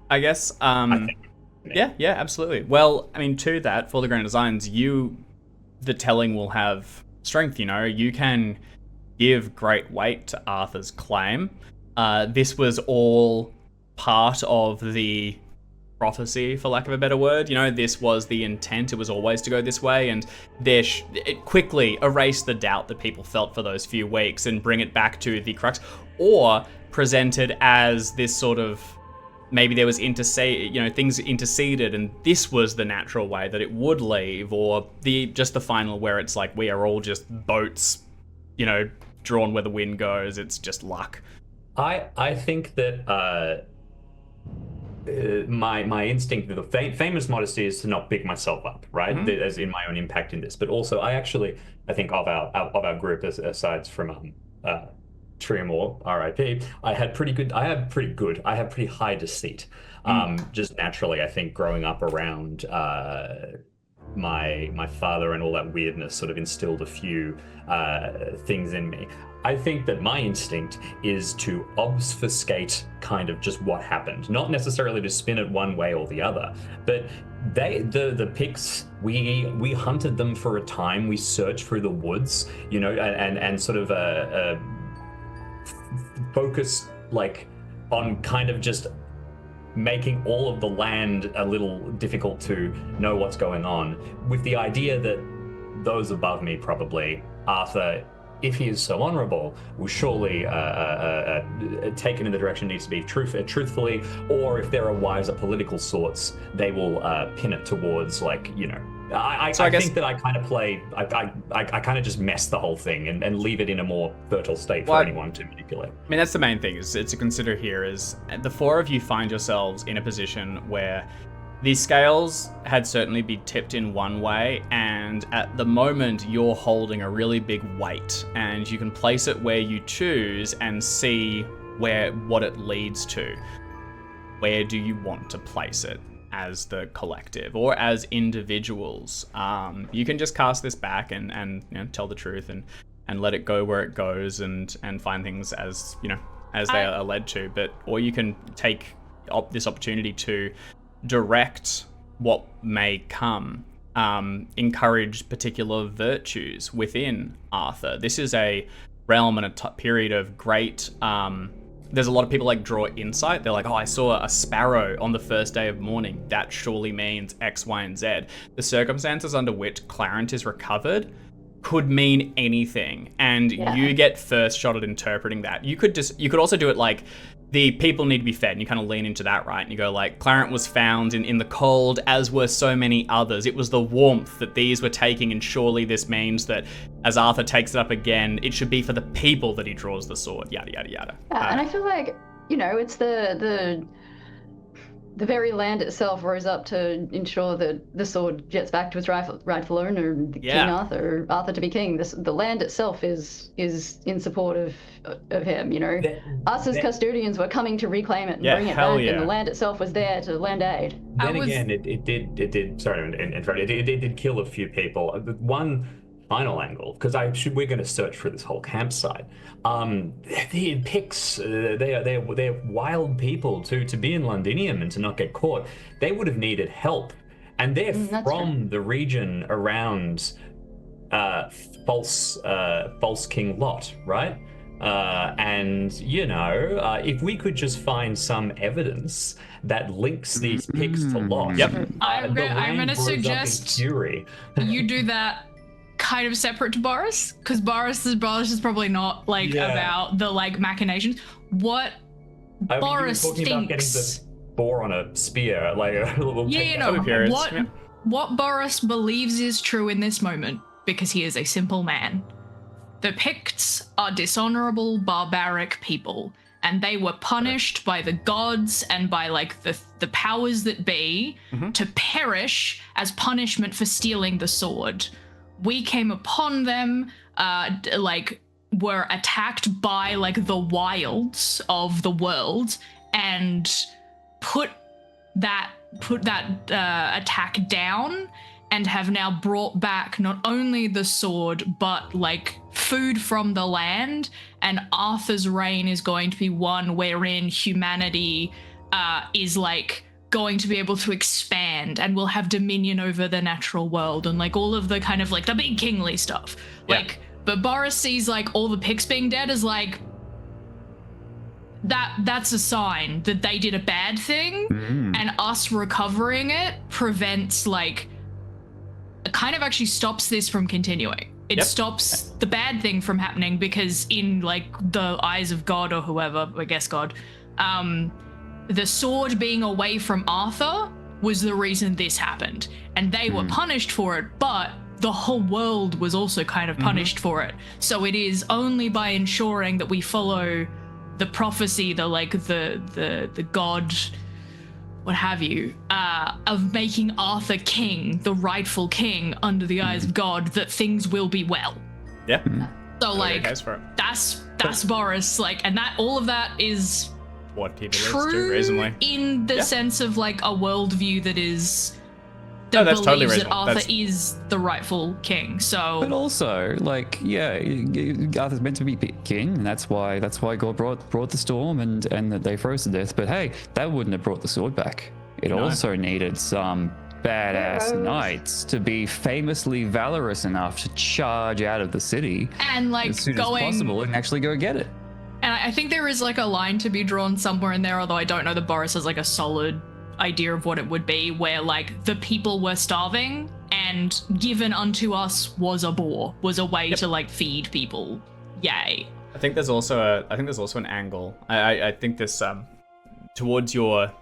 I guess, I think. Yeah, absolutely. Well, I mean, to that, for the grander designs, the telling will have strength, you can give great weight to Arthur's claim. This was all part of the prophecy, for lack of a better word. This was the intent. It was always to go this way, and it quickly erased the doubt that people felt for those few weeks and bring it back to the crux, or presented as this sort of, maybe there was things interceded and this was the natural way that it would leave, or the final where it's like we are all just boats, drawn where the wind goes. It's just luck. I think that my instinct, the famous modesty, is to not big myself up, right? Mm-hmm. As in my own impact in this, but also I think of our group, aside from Triamore, R.I.P. I had pretty high deceit. Just naturally, I think growing up around my father and all that weirdness sort of instilled a few things in me. I think that my instinct is to obfuscate kind of just what happened, not necessarily to spin it one way or the other, but the Picts, we hunted them for a time. We searched through the woods, and sort of focus on kind of just making all of the land a little difficult to know what's going on, with the idea that those above me, probably Arthur, if he is so honorable, will surely take it in the direction it needs to be truthfully, or if there are wiser political sorts, they will pin it towards I think that I kind of play, I kind of just mess the whole thing and leave it in a more fertile state for anyone to manipulate. I mean, that's the main thing is to consider here is the four of you find yourselves in a position where these scales had certainly been tipped in one way, and at the moment you're holding a really big weight, and you can place it where you choose and see what it leads to. Where do you want to place it as the collective or as individuals? You can just cast this back and tell the truth and let it go where it goes and find things as they are led to. Or you can take this opportunity to direct what may come. encouraged particular virtues within Arthur. This is a realm and a period of great. There's a lot of people like draw insight. They're like, oh, I saw a sparrow on the first day of morning. That surely means X, Y, and Z. The circumstances under which Clarence is recovered could mean anything, and you get first shot at interpreting that. You could also do it like the people need to be fed, and you kind of lean into that, right? And you go like, Clarence was found in the cold, as were so many others. It was the warmth that these were taking, and surely this means that as Arthur takes it up again, it should be for the people that he draws the sword, yada, yada, yada. And I feel like, it's the very land itself rose up to ensure that the sword gets back to its rightful owner, King Arthur to be king. The land itself is in support of him. Us as custodians were coming to reclaim it and bring it back, and the land itself was there to lend aid. Then again, it did. Sorry to interrupt. It did kill a few people. One final angle, because we're going to search for this whole campsite. The Picts, they're wild people to be in Londinium and to not get caught. They would have needed help, and they're from the region around false King Lot, right? And if we could just find some evidence that links these Picts to Lot, I'm going to suggest you do that kind of separate to Boris, because Boris is probably not about the machinations. What Boris you were talking thinks about getting the boar on a spear, like a little what Boris believes is true in this moment, because he is a simple man. The Picts are dishonorable, barbaric people, and they were punished by the gods and by the powers that be to perish as punishment for stealing the sword. We came upon them, were attacked by the wilds of the world, and put that attack down, and have now brought back not only the sword but food from the land. And Arthur's reign is going to be one wherein humanity is going to be able to expand and will have dominion over the natural world, and all of the kind of the big kingly stuff. But Boris sees all the Picts being dead as that's a sign that they did a bad thing, and us recovering it prevents kind of actually stops this from continuing. It stops the bad thing from happening, because in the eyes of God or whoever, I guess God, the sword being away from Arthur was the reason this happened, and they were punished for it, but the whole world was also kind of punished for it. So it is only by ensuring that we follow the prophecy, the God, what have you, of making Arthur king, the rightful king under the eyes of God, that things will be well. Yeah. So that's Boris, and that all of that is what people true do reasonably in the sense of a worldview that is that's believes totally that reasonable. Arthur is the rightful king. So, but also Arthur's meant to be king, and that's why God brought the storm and that they froze to death. But hey, that wouldn't have brought the sword back. It also needed some badass knights to be famously valorous enough to charge out of the city and as soon as possible and actually go get it. And I think there is a line to be drawn somewhere in there, although I don't know that Boris has a solid idea of what it would be, where the people were starving and given unto us was a boar, was a way to feed people. Yay. I think there's also an angle. I think this towards your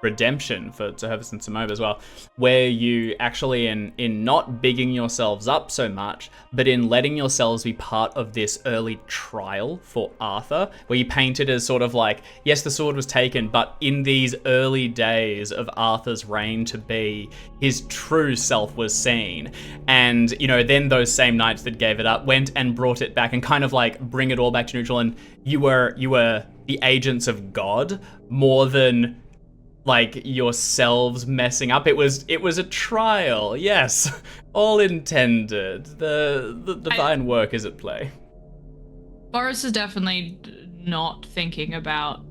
redemption for Tervis and Samoa as well, where you actually in not bigging yourselves up so much, but in letting yourselves be part of this early trial for Arthur, where you paint it as sort of yes, the sword was taken, but in these early days of Arthur's reign to be, his true self was seen. And, then those same knights that gave it up went and brought it back and kind of bring it all back to neutral, and you were the agents of God more than yourselves messing up. It was a trial, yes, all intended. The divine work is at play. Boris is definitely not thinking about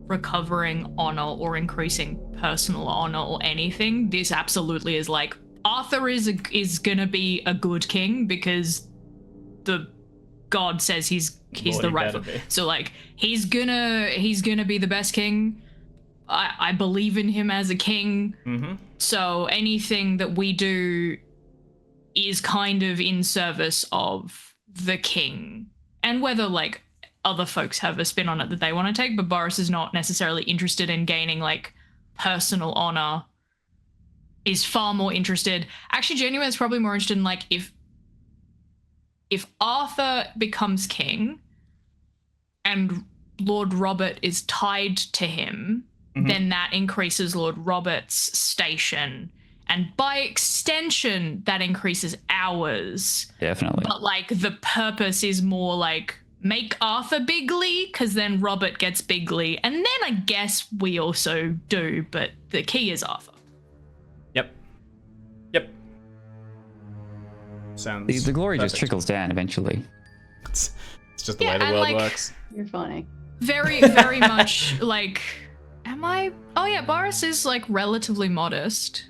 recovering honor or increasing personal honor or anything. This absolutely is Arthur is gonna be a good king because the god says he's Lord, the he rightful. better be. So like he's gonna be the best king. I believe in him as a king. Mm-hmm. So anything that we do is kind of in service of the king. And whether like other folks have a spin on it that they want to take, but Boris is not necessarily interested in gaining like personal honor. Is far more interested. Actually, Genuine is probably more interested in like if Arthur becomes king and Lord Robert is tied to him, then that increases Lord Robert's station. And by extension, that increases ours. Definitely. But like the purpose is more like make Arthur bigly, because then Robert gets bigly. And then I guess we also do, but the key is Arthur. Yep. Sounds The glory just perfect. trickles down eventually. It's just the Yeah, way the and, world like, works. You're funny. Very, very much like, am I? Oh yeah, Boris is like relatively modest.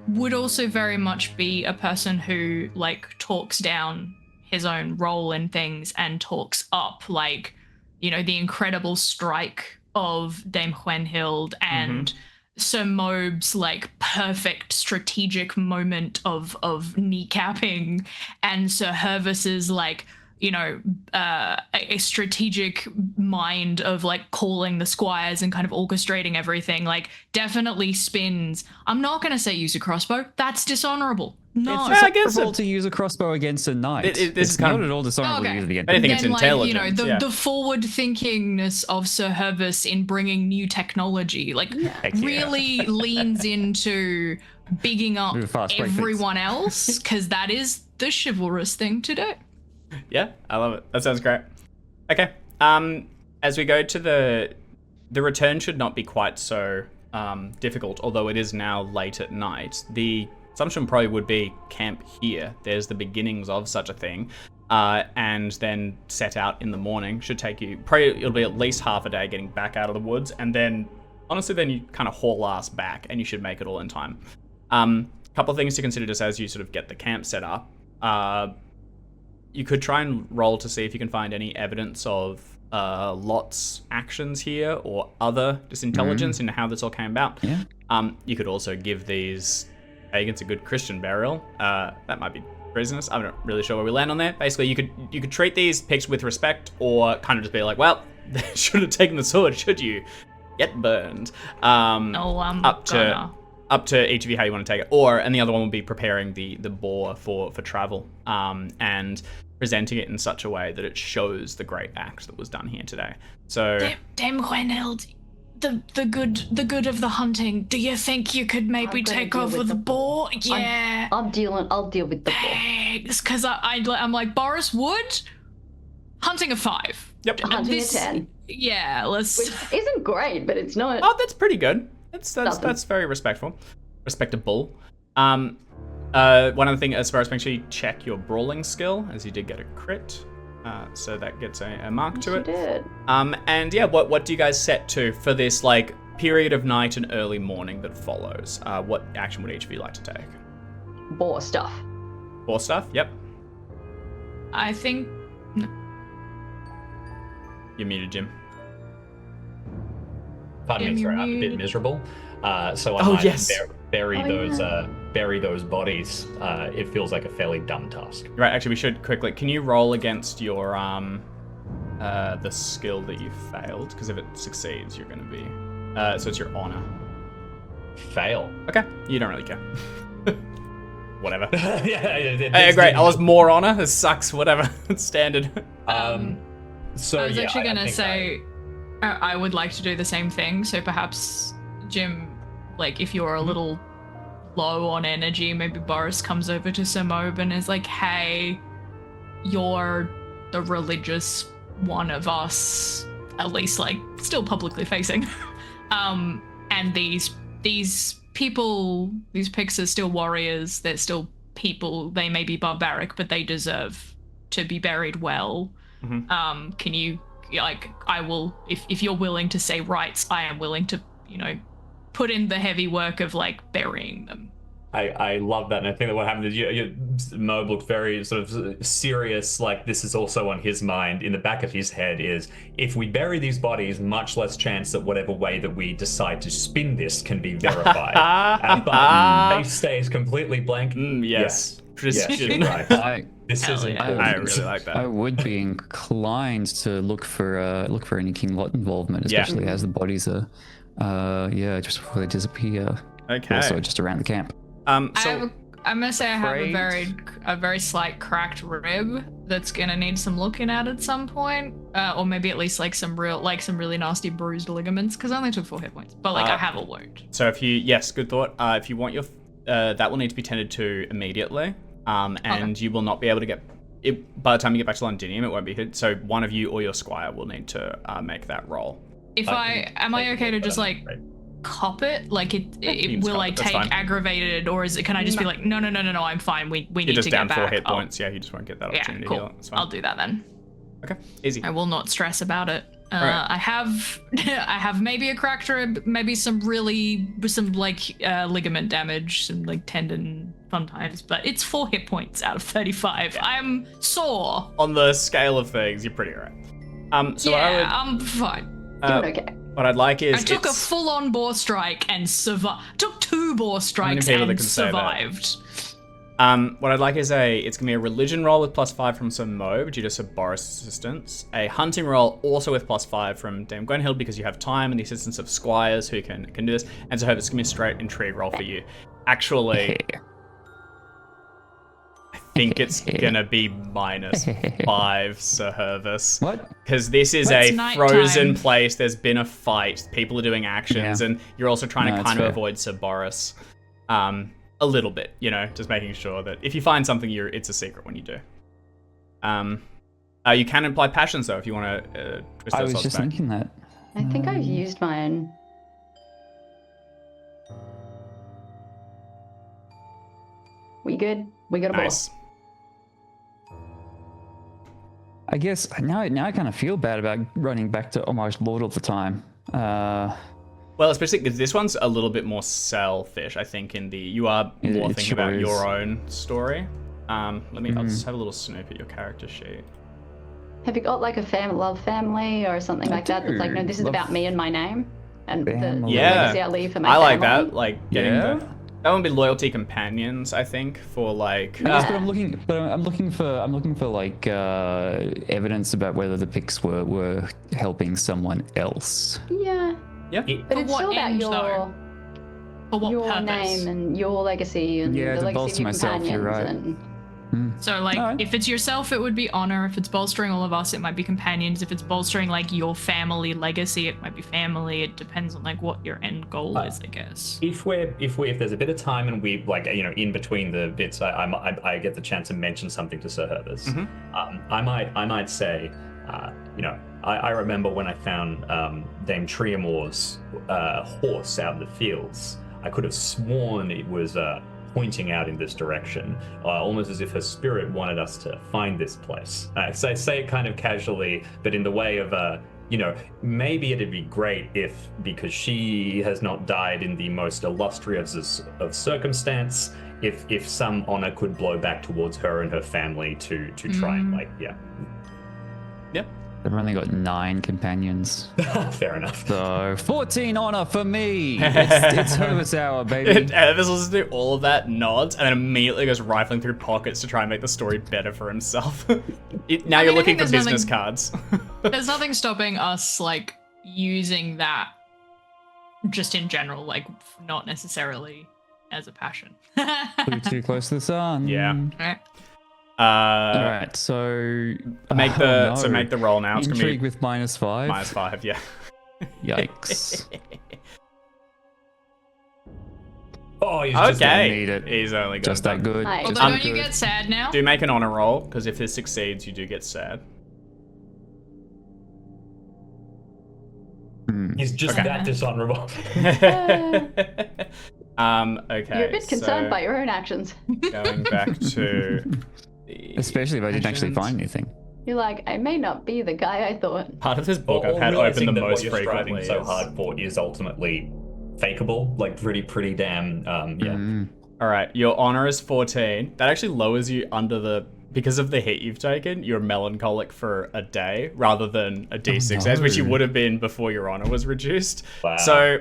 Would also very much be a person who like talks down his own role in things and talks up like, you know, the incredible strike of Dame Hwenhild and Sir Mobe's like perfect strategic moment of kneecapping, and Sir Hervis's like, you know, a strategic mind of like calling the squires and kind of orchestrating everything, like definitely spins. I'm not going to say use a crossbow. That's dishonorable. No. It's I guess dishonorable to use a crossbow against a knight. This It's is kind not of- at all dishonorable Okay. to use it against I think it's Then, like, you know, intelligent. the forward thinkingness of Sir Hervis in bringing new technology, like Heck yeah. really leans into bigging up Move fast, break things. everyone else, because that is the chivalrous thing to do. Yeah, I love it. That sounds great. Okay. As we go to the return should not be quite so difficult, although it is now late at night. The assumption probably would be camp here. There's the beginnings of such a thing. And then set out in the morning. Should take you, probably it'll be at least half a day getting back out of the woods. And then, honestly, then you kind of haul ass back and you should make it all in time. Couple of things to consider just as you sort of get the camp set up. You could try and roll to see if you can find any evidence of Lot's actions here or other disintelligence in how this all came about. Yeah. You could also give these pagans a good Christian burial. That might be treasonous. I'm not really sure where we land on there. Basically, you could treat these pigs with respect, or kind of just be like, well, they should have taken the sword, should you? Get burned. Up to each of you how you want to take it. And the other one would be preparing the boar for travel, and presenting it in such a way that it shows the great act that was done here today. So Dame Hwenhild, the good of the hunting. Do you think you could maybe I'm gonna take deal over with the the boar? Yeah. I'll deal with the bull. Thanks, because I'm like, Boris Wood, hunting a 5. Yep. Hunting a 10. Yeah, let's. Which isn't great, but it's not. Oh, that's pretty good. That's Nothing. very respectable. One other thing, as far as make sure you check your brawling skill, as you did get a crit, so that gets a mark to You it. did. And yeah, what do you guys set to for this like period of night and early morning that follows? What action would each of you like to take? Boar stuff. Boar stuff. Yep. I think. You're muted, Jim. Pardon me, Yeah, sorry, I'm a you- bit miserable. So I Oh, might yes. bury Oh, those yeah. bury those bodies. It feels like a fairly dumb task. Right. Actually, we should quickly. Can you roll against your the skill that you failed? Because if it succeeds, you're going to be. So it's your honor. Fail. Okay. You don't really care. Whatever. Yeah. Great. I was more honor. This sucks. Whatever. It's standard. So I was yeah, actually I gonna think say, I would like to do the same thing. So perhaps, Jim, like if you're a little low on energy, maybe Boris comes over to Sir Mobe and is like, "Hey, you're the religious one of us, at least like still publicly facing, and these people, these pigs are still warriors. They're still people. They may be barbaric, but they deserve to be buried well." Can you, like, I will, if you're willing to say rights, I am willing to, you know, put in the heavy work of like burying them. I love that, and I think that what happened is Mob looked very sort of serious, like this is also on his mind. In the back of his head is, if we bury these bodies, much less chance that whatever way that we decide to spin this can be verified. But face stays completely blank. Yes. Yes, you're right. This Hell is yeah. important. I really like that. I would be inclined to look for any King Lot involvement, especially as the bodies are, just before they disappear. Okay. Also, just around the camp. I'm gonna say I have Great. a very slight cracked rib that's gonna need some looking at some point, or maybe at least like some really nasty bruised ligaments, because I only took 4 hit points, but like I have a wound. So good thought. If you want your, that will need to be tended to immediately, and you will not be able to get it by the time you get back to Londinium. It won't be hit. So one of you or your squire will need to make that roll. Am I okay to just like cop it? Like it will I take aggravated, or can I just be like, no, I'm fine. We need just to get down back. 4 hit points. Yeah, you just won't get that opportunity. Yeah, cool. To heal. It's fine. I'll do that then. Okay, easy. I will not stress about it. Right. I have maybe a cracked rib, maybe some ligament damage, some like tendon fun times, but it's 4 hit points out of 35. Yeah. I'm sore. On the scale of things, you're pretty alright. So I'm fine. Doing okay. What I'd like is I took a full-on boar strike and survived. Took 2 boar strikes and survived. What I'd like is it's gonna be a religion roll with +5 from Sir Mob due to Sir Boris' assistance. A hunting roll also with +5 from Dame Gwenhild because you have time and the assistance of squires who can do this. And so it's gonna be a straight intrigue roll for you. Actually, I think it's gonna be -5, Sir Hervis. What? Because this is It's a frozen nighttime. place. There's been a fight. People are doing actions, and you're also trying to that's kind of fair. avoid Sir Boris. A little bit, just making sure that if you find something, it's a secret when you do. You can apply passions though if you want to twist I was yourselves just back. thinking that. I think I've used mine. We good? We got a ball. Nice. I guess now I kind of feel bad about running back to Homage Lord all the time. Well, especially because this one's a little bit more selfish. I think you are more It thinking sure about is. your own story. I'll just have a little snoop at your character sheet. Have you got like a love family or something like that? That's like, no, this is Love about me and my name and the family. legacy I leave for my I family. like that. Like getting Yeah. that would be loyalty companions. I think for like. Yes, but I'm looking for like evidence about whether the pics were helping someone else. Yeah, Yeah. but it's what still about end, your though? For what your purpose? name and your legacy and Yeah, the to legacy bolster of your myself, companions. you're right. And So like Alright. if it's yourself, it would be honor. If it's bolstering all of us, it might be companions. If it's bolstering like your family legacy, it might be family. It depends on like what your end goal is, I guess. If there's a bit of time and we like in between the bits, I get the chance to mention something to Sir Hervis. I might say, I remember when I found Dame Triamor's horse out in the fields. I could have sworn it was pointing out in this direction, almost as if her spirit wanted us to find this place. So I say it kind of casually, but in the way of maybe it'd be great if, because she has not died in the most illustrious of circumstance, if some honor could blow back towards her and her family to try and Yep. I've only got 9 companions, fair enough. so 14 honor for me. It's Hervis hour, baby. Elvis listens to all of that, nods, and then immediately goes rifling through pockets to try and make the story better for himself. Now I you're think looking for there's business nothing- cards. There's nothing stopping us like using that just in general, like not necessarily as a passion. Too close to the sun. Yeah. Right. All right, so Make the roll now. It's intrigue gonna with -5. be -5. Yeah. Yikes. Oh, he's just Okay. need it. He's only got Just that good. Nice. Just Although that don't you good. get sad now? Do make an honor roll, because if this succeeds, you do get sad. He's just that dishonorable. Okay. you're a bit concerned so by your own actions. going back to the Especially if I didn't actually actions. find anything. You're like, I may not be the guy I thought. Part of this book Or I've had realizing open the that most what you're striving frequently. so is- hard for is ultimately fakeable, like pretty damn yeah. All right, your honor is 14. That actually lowers you under the, because of the hit you've taken, you're melancholic for a day rather than a D6, no. which you would have been before your honor was reduced. Wow. So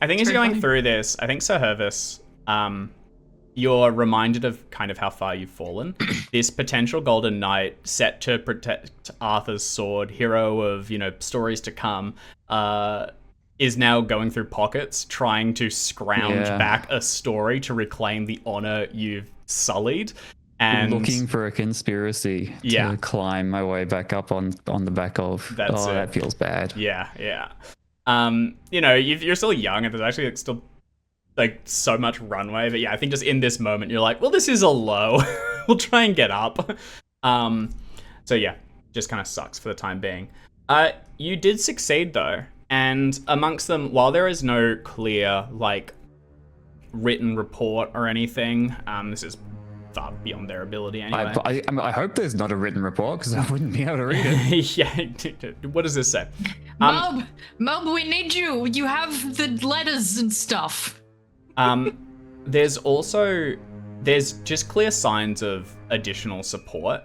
I think as Very you're going funny. through this, I think Sir Hervis, you're reminded of kind of how far you've fallen. This potential Golden Knight set to protect Arthur's sword, hero of, stories to come, is now going through pockets, trying to scrounge back a story to reclaim the honor you've sullied. And looking for a conspiracy to climb my way back up on the back of. That's it. That feels bad. Yeah. You're still young, and there's actually still so much runway. But yeah, I think just in this moment, you're like, well, this is a low. We'll try and get up. So yeah, just kind of sucks for the time being. You did succeed though, and amongst them, while there is no clear written report or anything, this is far beyond their ability anyway. I hope there's not a written report because I wouldn't be able to read it. Yeah. What does this say? Mob, we need you. You have the letters and stuff. There's just clear signs of additional support.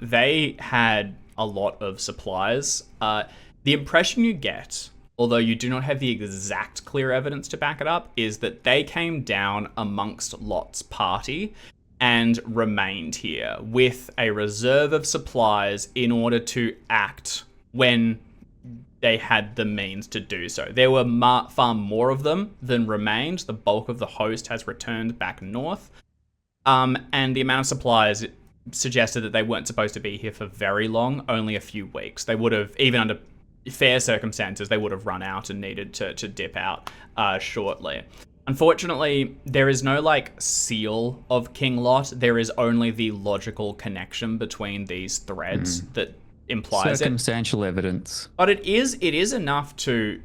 They had a lot of supplies. The impression you get, although you do not have the exact clear evidence to back it up, is that they came down amongst Lot's party and remained here with a reserve of supplies in order to act when they had the means to do so. There were far more of them than remained. The bulk of the host has returned back north. And the amount of supplies suggested that they weren't supposed to be here for very long, only a few weeks. They would have, even under fair circumstances, they would have run out and needed to dip out shortly. Unfortunately, there is no seal of King Lot. There is only the logical connection between these threads that implies circumstantial evidence. But it is enough to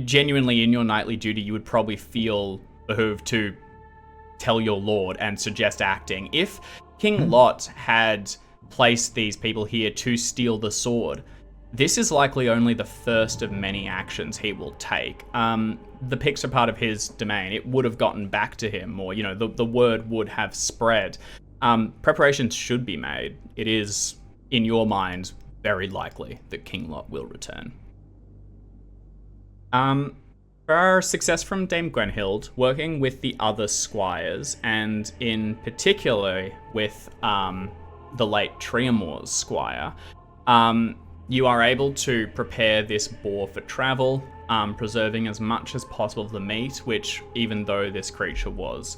genuinely, in your nightly duty, you would probably feel behooved to tell your lord and suggest acting. If King Lot had placed these people here to steal the sword, this is likely only the first of many actions he will take. The pics are part of his domain. It would have gotten back to him, or, the word would have spread. Preparations should be made. It is, in your mind, very likely that King Lot will return. For our success from Dame Gwenhild, working with the other squires, and in particular with the late Triamor's squire, you are able to prepare this boar for travel, preserving as much as possible of the meat, which, even though this creature was,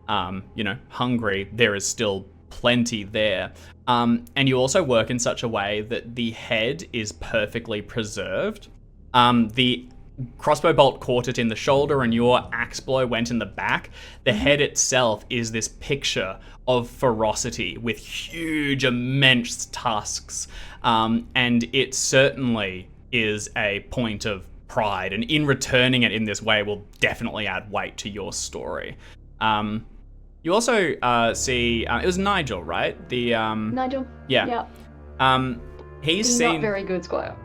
hungry, there is still plenty there. And you also work in such a way that the head is perfectly preserved. The crossbow bolt caught it in the shoulder and your axe blow went in the back. The head itself is this picture of ferocity with huge, immense tusks. And it certainly is a point of pride. And in returning it in this way will definitely add weight to your story. You also see, it was Nigel, right? Nigel? Yeah. He's not very good squire.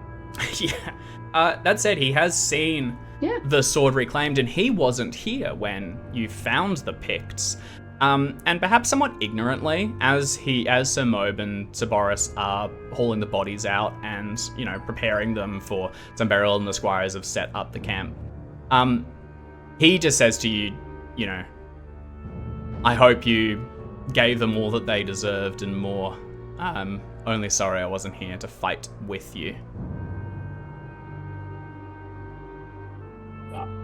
Yeah. That said, he has seen the sword reclaimed, and he wasn't here when you found the Picts. And perhaps somewhat ignorantly, as Sir Mob and Sir Boris are hauling the bodies out and, preparing them for some burial, and the squires have set up the camp, he just says to you, I hope you gave them all that they deserved and more. Only sorry I wasn't here to fight with you.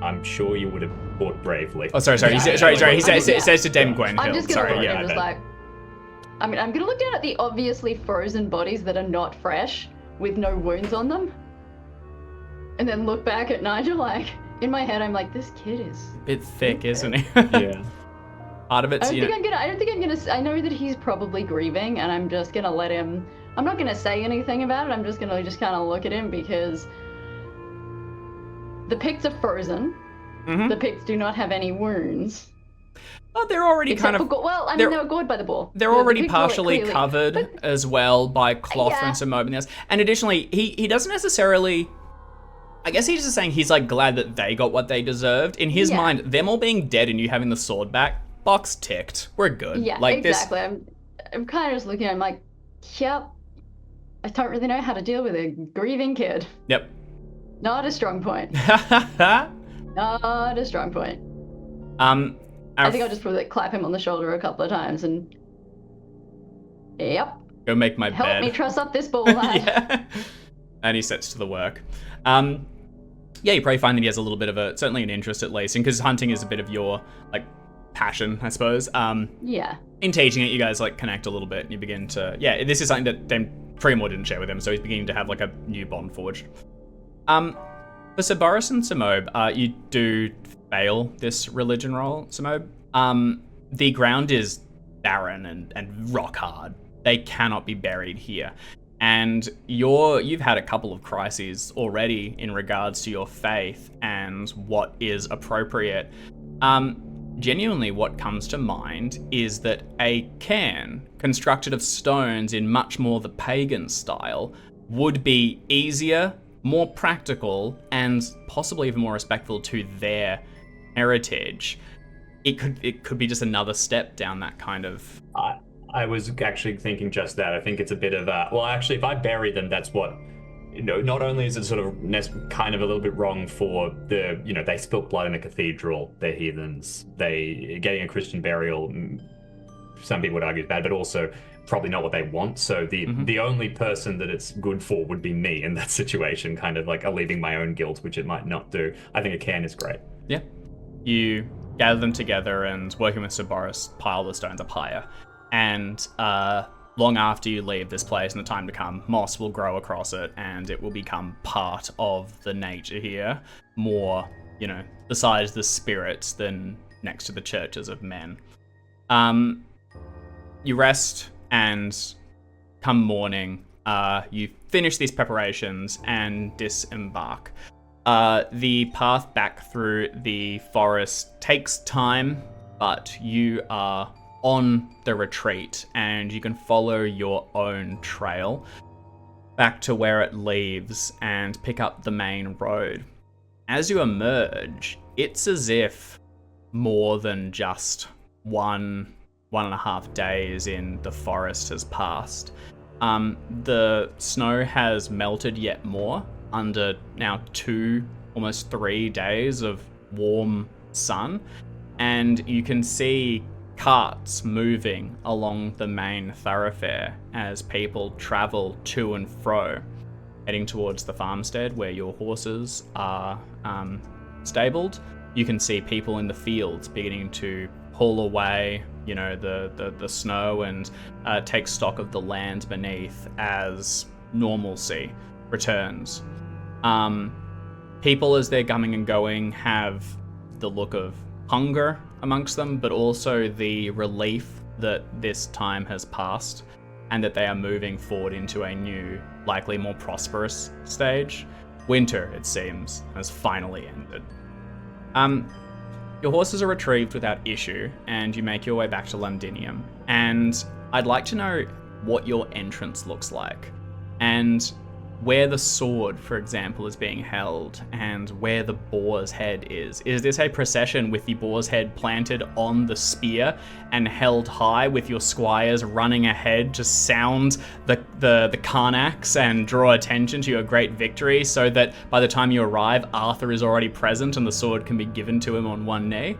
I'm sure you would have fought bravely. Oh, sorry. He says to Dame Gwenhild. I'm just gonna sorry, look and just I'm gonna look down at the obviously frozen bodies that are not fresh, with no wounds on them, and then look back at Nigel. In my head, I'm like, this kid is a bit thick, isn't he? Yeah. Part of it's, I know that he's probably grieving, and I'm just gonna let him. I'm not gonna say anything about it. I'm just gonna kind of look at him, because the Picts are frozen. Mm-hmm. The Picts do not have any wounds. But they're already Except kind of... they were gored by the boar. They're already partially covered as well by cloth and some open else. And additionally, he doesn't necessarily... I guess he's just saying he's like glad that they got what they deserved. In his mind, them all being dead and you having the sword back, box ticked. We're good. Yeah, like exactly. I'm kind of just looking at him like, yep, I don't really know how to deal with a grieving kid. Yep. Not a strong point. Not a strong point. I think I'll just probably clap him on the shoulder a couple of times and, yep. Go make my bed. Help me truss up this ball, lad. Yeah. And he sets to the work. Yeah, you probably find that he has a little bit of certainly an interest at least, because hunting is a bit of your, like, passion, I suppose. Yeah. In teaching it, you guys, like, connect a little bit, and you begin to, this is something that Premor didn't share with him, so he's beginning to have, like, a new bond forged. For Sir Boris and Samob, you do fail this religion roll, Samob. The ground is barren and rock hard. They cannot be buried here. And you've had a couple of crises already in regards to your faith and what is appropriate. Genuinely, what comes to mind is that a cairn constructed of stones in much more the pagan style would be easier, more practical, and possibly even more respectful to their heritage. It could be just another step down that kind of... I was actually thinking just that. I think it's a bit of a... Well, actually, if I bury them, that's what... not only is it sort of kind of a little bit wrong for the... they spilt blood in a cathedral, they're heathens. Getting a Christian burial, some people would argue is bad, but also probably not what they want. So the only person that it's good for would be me in that situation, kind of like alleviating my own guilt, which it might not do. I think a cairn is great. Yeah. You gather them together and, working with Sir Boris, pile the stones up higher. And long after you leave this place in the time to come, moss will grow across it and it will become part of the nature here, more, besides the spirits than next to the churches of men. You rest, and come morning, you finish these preparations and disembark. The path back through the forest takes time, but you are on the retreat and you can follow your own trail back to where it leaves and pick up the main road. As you emerge, it's as if more than just 1.5 days in the forest has passed. The snow has melted yet more under now 2, almost 3 days of warm sun, and you can see carts moving along the main thoroughfare as people travel to and fro, heading towards the farmstead where your horses are stabled. You can see people in the fields beginning to pull away, the snow and take stock of the land beneath as normalcy returns. People, as they're coming and going, have the look of hunger amongst them, but also the relief that this time has passed and that they are moving forward into a new, likely more prosperous stage. Winter, it seems, has finally ended. Your horses are retrieved without issue, and you make your way back to Londinium. And I'd like to know what your entrance looks like, and where the sword, for example, is being held, and where the boar's head is. Is this a procession with the boar's head planted on the spear and held high, with your squires running ahead to sound the Karnax and draw attention to your great victory, so that by the time you arrive, Arthur is already present and the sword can be given to him on one knee?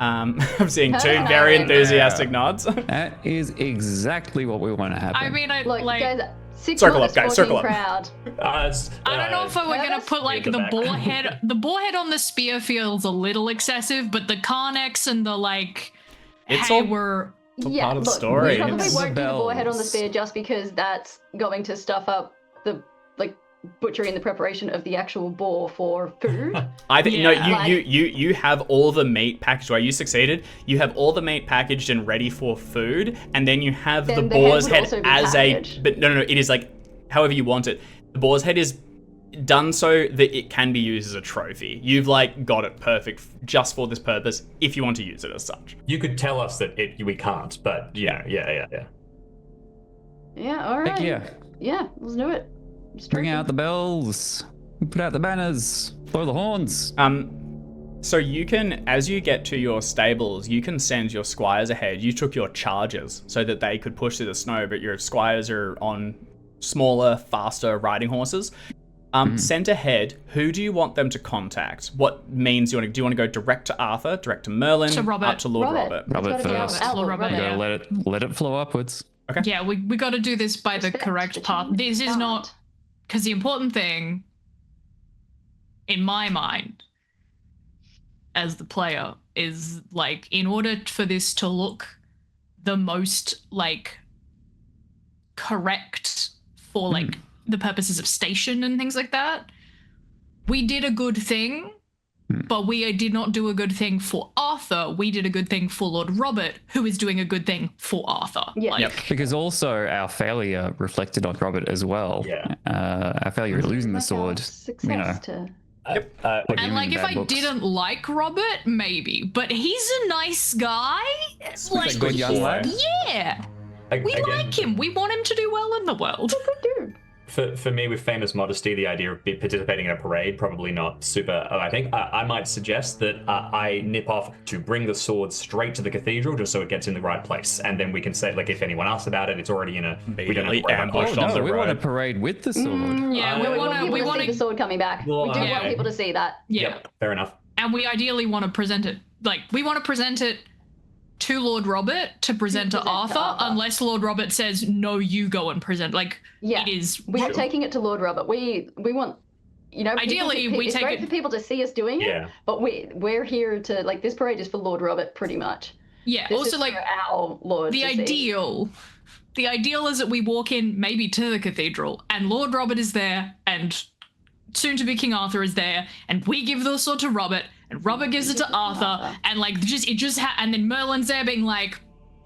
I'm seeing 2 very enthusiastic nods. That is exactly what we want to happen. I mean, Look, guys, circle up, guys, circle up. Crowd. I don't know if we're gonna put like the boar head. The boar head on the spear feels a little excessive, but the Carnex and the It's hey, all we're part of the story. We probably It's won't do the the boar head on the bells. spear just because that's going to stuff up the butchering the preparation of the actual boar for food. I think Yeah. you have all the meat packaged. Right, you succeeded. You have all the meat packaged and ready for food, and then you have Then the the head boar's would head also be as packaged. but no, it is like however you want it. The boar's head is done so that it can be used as a trophy. You've got it perfect just for this purpose if you want to use it as such. You could tell us that we can't, but yeah. Yeah, all right. Heck yeah. Yeah, let's do it. Bring out the bells. Put out the banners. Blow the horns. So you can, as you get to your stables, you can send your squires ahead. You took your chargers so that they could push through the snow, but your squires are on smaller, faster riding horses. Sent ahead, who do you want them to contact? What means do you want to go direct to Arthur, direct to Merlin, To Robert. up to Lord Robert? Robert It's gotta be first. Albert, Robert, We yeah. gotta let it flow upwards. Yeah, we got to do this by the Respect correct the path. change This is of not, heart. because the important thing, in my mind, as the player, is like, in order for this to look the most like correct for like the purposes of station and things like that, we did a good thing. But we did not do a good thing for Arthur. We did a good thing for Lord Robert, who is doing a good thing for Arthur. Yeah. Like, Yep. Because also our failure reflected on Robert as well. Yeah. Our failure losing the Like our sword. success to... Put him And in like, if bad I books. didn't like Robert, maybe, but he's a nice guy. Like, a good young lad. yeah, we Again, like him. We want him to do well in the world. Good dude. For me, with famous modesty, the idea of participating in a parade probably not super. I think I might suggest that I nip off to bring the sword straight to the cathedral, just so it gets in the right place, and then we can say, like, if anyone asks about it, it's already in a. We don't have to worry about ambushed Oh on no, the we want a road. parade with the sword. Yeah, No, we want people to. to We want see the to. sword coming back. Well, We do want okay. people to see that. Yeah, Yep, fair enough. and we ideally want to present it. Like, we want to present it to Lord Robert to present to present to Arthur, Arthur. unless Lord Robert says no, you go and present. Like, Yeah. it is. We are taking it to Lord Robert. We want, you know, Ideally, people we it's take great it- for people to see us doing Yeah. it, but we're here to, like, this parade is for Lord Robert pretty much. Yeah. This Also, is like, for our Lord the to see. ideal is that we walk in maybe to the cathedral and Lord Robert is there and soon to be King Arthur is there and we give the sword to Robert and Robert gives it to Arthur and like and then Merlin's there being like,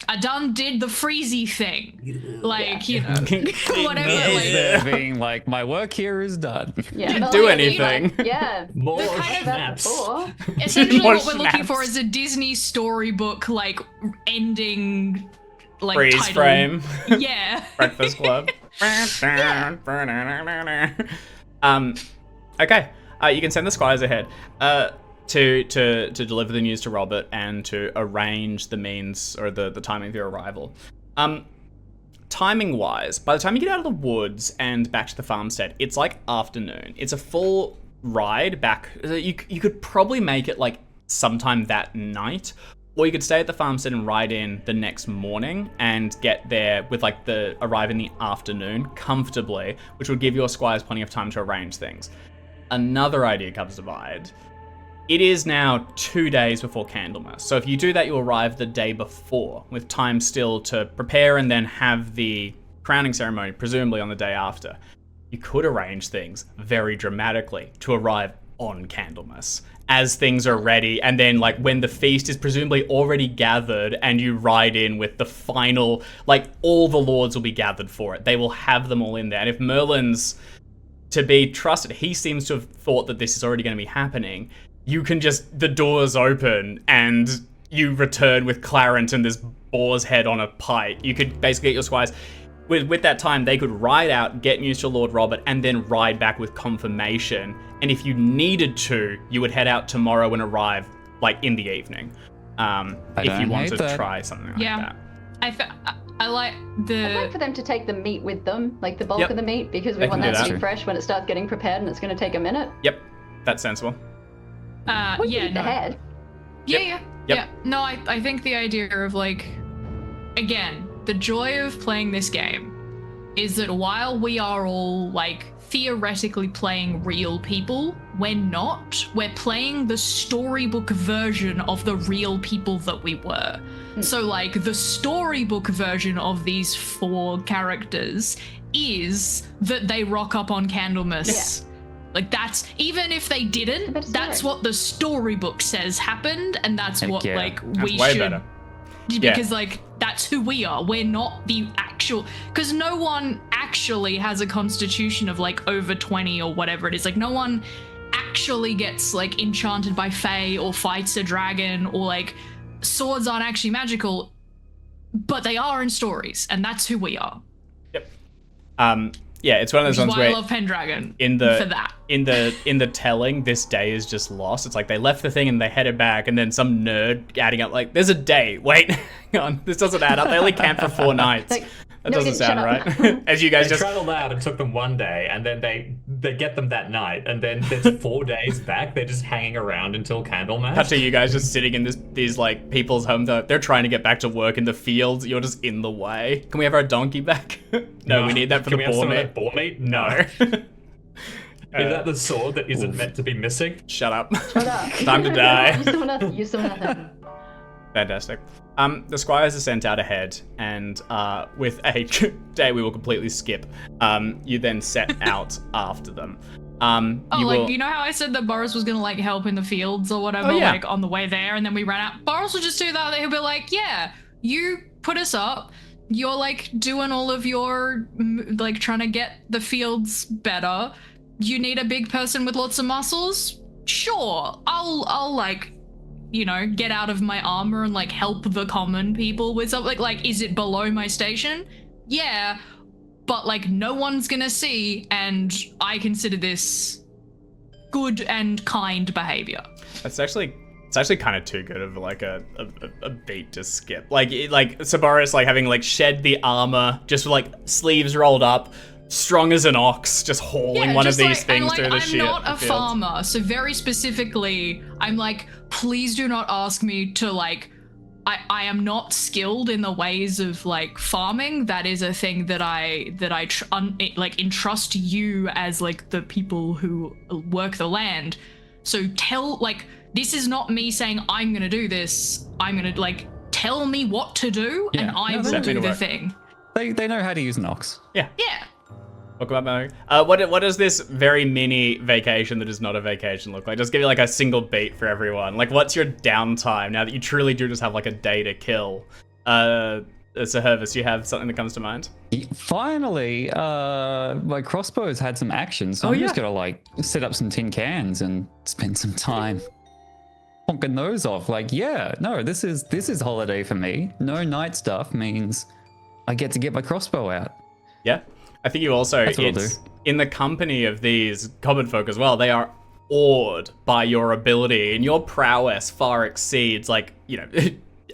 I done did the freezy thing, like, you know, whatever. He's Like, there being like, my work here is done. Yeah, Didn't but do like, anything. yeah. More The kind of- snaps. Before. essentially More what we're looking for snaps. is a Disney storybook like ending, like Freeze title. frame. Yeah. Breakfast Club. Okay. You can send the squires ahead to deliver the news to Robert and to arrange the means or the timing of your arrival. Timing wise, by the time you get out of the woods and back to the farmstead, it's like afternoon. It's a full ride back. You could probably make it like sometime that night, or you could stay at the farmstead and ride in the next morning and get there with like arrive in the afternoon comfortably, which would give your squires plenty of time to arrange things. Another idea comes to mind. It is now 2 days before Candlemas. So if you do that, you arrive the day before with time still to prepare and then have the crowning ceremony, presumably on the day after. You could arrange things very dramatically to arrive on Candlemas as things are ready, and then like when the feast is presumably already gathered and you ride in with the final, like all the lords will be gathered for it. They will have them all in there. And if Merlin's to be trusted, he seems to have thought that this is already going to be happening. You can just, the doors open and you return with Clarence and this boar's head on a pike. You could basically get your squires. With that time, they could ride out, get news to Lord Robert, and then ride back with confirmation. And if you needed to, you would head out tomorrow and arrive like in the evening. If you don't want hate to that. try something like Yeah. that. I like I'd like for them to take the meat with them, like the bulk Yep. of the meat, because we They want can do that to that. be fresh when it starts getting prepared, and it's going to take a minute. Yep, that's sensible. We yeah, can eat no. the head. Yeah, Yep. yeah, Yep. yeah. No, I think the idea of like, again, the joy of playing this game is that while we are all like theoretically playing real people, we're not. We're playing the storybook version of the real people that we were. So like the storybook version of these 4 characters is that they rock up on Candlemas. Like that's, even if they didn't, better that's story. what the storybook says happened, and that's Heck what yeah. like That's we way should better. because like that's who we are. We're not the actual, because no one actually has a constitution of like over 20 or whatever it is. Like no one actually gets like enchanted by fae or fights a dragon, or like swords aren't actually magical, but they are in stories, and that's who we are. Yep. Yeah, it's one of Which those is ones why I where love Pendragon in the for that. in the telling, this day is just lost. It's like they left the thing and they headed back, and then some nerd adding up like, "There's a day. Wait, hang on, this doesn't add up. They only camped for 4 nights." Like, That no, doesn't shut sound up. right. As you guys They just traveled out. It took them 1 day, and then they get them that night, and then there's 4 days back. They're just hanging around until Candlemas. cut to you guys just sitting in these like people's home. They're trying to get back to work in the fields. You're just in the way. Can we have our donkey back? No, we need that for Can the we have boar some of meat. that boar meat? No. Is that the sword that isn't meant to be missing? Shut up. Shut up. Time to die. You still nothing. You still nothing. Fantastic. The squires are sent out ahead, and with a day we will completely skip, you then set out after them. You know how I said that Boris was gonna like help in the fields or whatever, Oh, yeah. like on the way there, and then we ran out. Boris will just do that. He'll be like, "Yeah, you put us up. You're like doing all of your like trying to get the fields better. You need a big person with lots of muscles. Sure, I'll like." Get out of my armor and like help the common people with something. Like, is it below my station? Yeah, but like no one's gonna see, and I consider this good and kind behavior. It's actually kind of too good of like a beat to skip. Like Sabaris like having like shed the armor, just like sleeves rolled up, strong as an ox, just hauling one of these things through the shit. I'm not a farmer, so very specifically, I'm like, please do not ask me to like. I am not skilled in the ways of like farming. That is a thing that I entrust you as like the people who work the land. So this is not me saying I'm gonna do this. I'm gonna like tell me what to do, and I will do the thing. They know how to use an ox. Yeah. Yeah. Welcome back, Mary. What does this very mini vacation that is not a vacation look like? Just give you like a single beat for everyone. Like, what's your downtime now that you truly do just have like a day to kill? So Hervis, you have something that comes to mind? Finally, my crossbow's had some action, so I'm just gonna like set up some tin cans and spend some time honking those off. Like, yeah, no, this is holiday for me. No night stuff means I get to get my crossbow out. Yeah. I think you also, it's in the company of these common folk as well, they are awed by your ability, and your prowess far exceeds, like,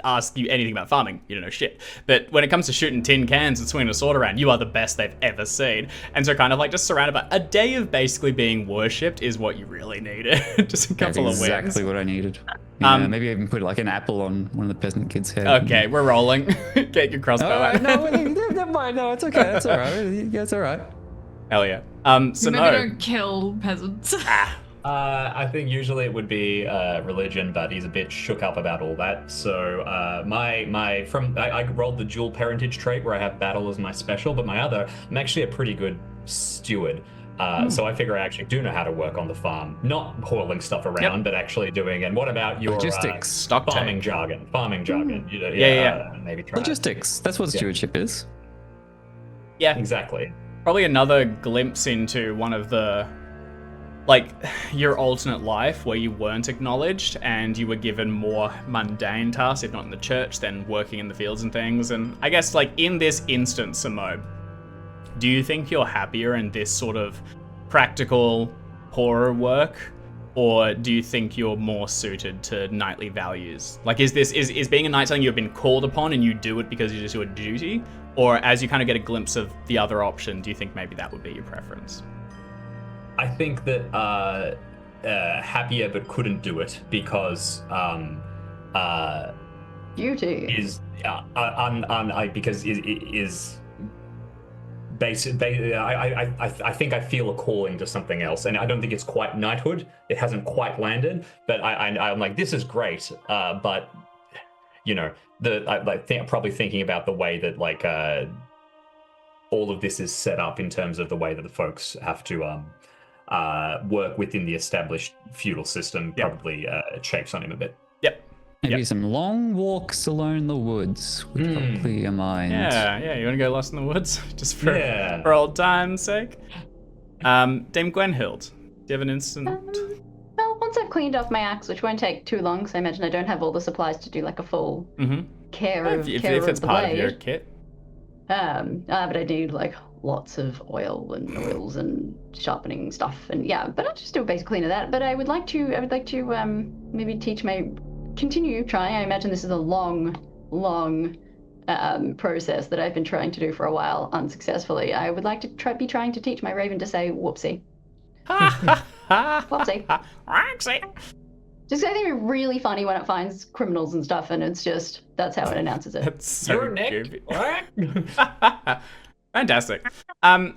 ask you anything about farming, you don't know shit. But when it comes to shooting tin cans and swinging a sword around, you are the best they've ever seen. And so kind of like just surrounded by a day of basically being worshipped is what you really needed. Just a couple That's of wins. exactly what I needed. Yeah, maybe even put like an apple on one of the peasant kids' head. Okay, we're rolling. Get your crossbow out. No, never mind. No, it's okay. That's all right. Yeah, it's all right. Hell yeah. So Maybe don't kill peasants. I think usually it would be religion, but he's a bit shook up about all that. So I rolled the dual parentage trait where I have battle as my special, but I'm actually a pretty good steward. So I figure I actually do know how to work on the farm, not hauling stuff around, but actually doing. And what about your logistics, stock farming jargon? Maybe try logistics. That's what stewardship is. Yeah, exactly. Probably another glimpse into one of the, like, your alternate life where you weren't acknowledged and you were given more mundane tasks, if not in the church, than working in the fields and things. And I guess, like, in this instance, Samo, do you think you're happier in this sort of practical, poorer work? Or do you think you're more suited to knightly values? Like, is being a knight something you've been called upon and you do it because it is your duty? Or as you kind of get a glimpse of the other option, do you think maybe that would be your preference? I think that happier but couldn't do it because duty is because is basically I think I feel a calling to something else, and I don't think it's quite knighthood. It hasn't quite landed, but I'm like, this is great, but probably thinking about the way that like all of this is set up in terms of the way that the folks have to work within the established feudal system probably shapes on him a bit. Yep. Maybe some long walks alone in the woods would probably your mind. Yeah. You want to go lost in the woods just for old time's sake? Dame Gwenhild, do you have an instant? Well, once I've cleaned off my axe, which won't take too long, because I imagine I don't have all the supplies to do like a full care of if the it's part blade. of your kit. But I need like lots of oil and oils and sharpening stuff, and yeah, but I'll just do a basic clean of that. But I would like to maybe continue trying. I imagine this is a long process that I've been trying to do for a while unsuccessfully. I would like to be trying to teach my raven to say whoopsie. Whoopsie. Whoopsie. Just I think it's really funny when it finds criminals and stuff, and it's just that's how it announces it. That's so Your neck. goofy. Fantastic. I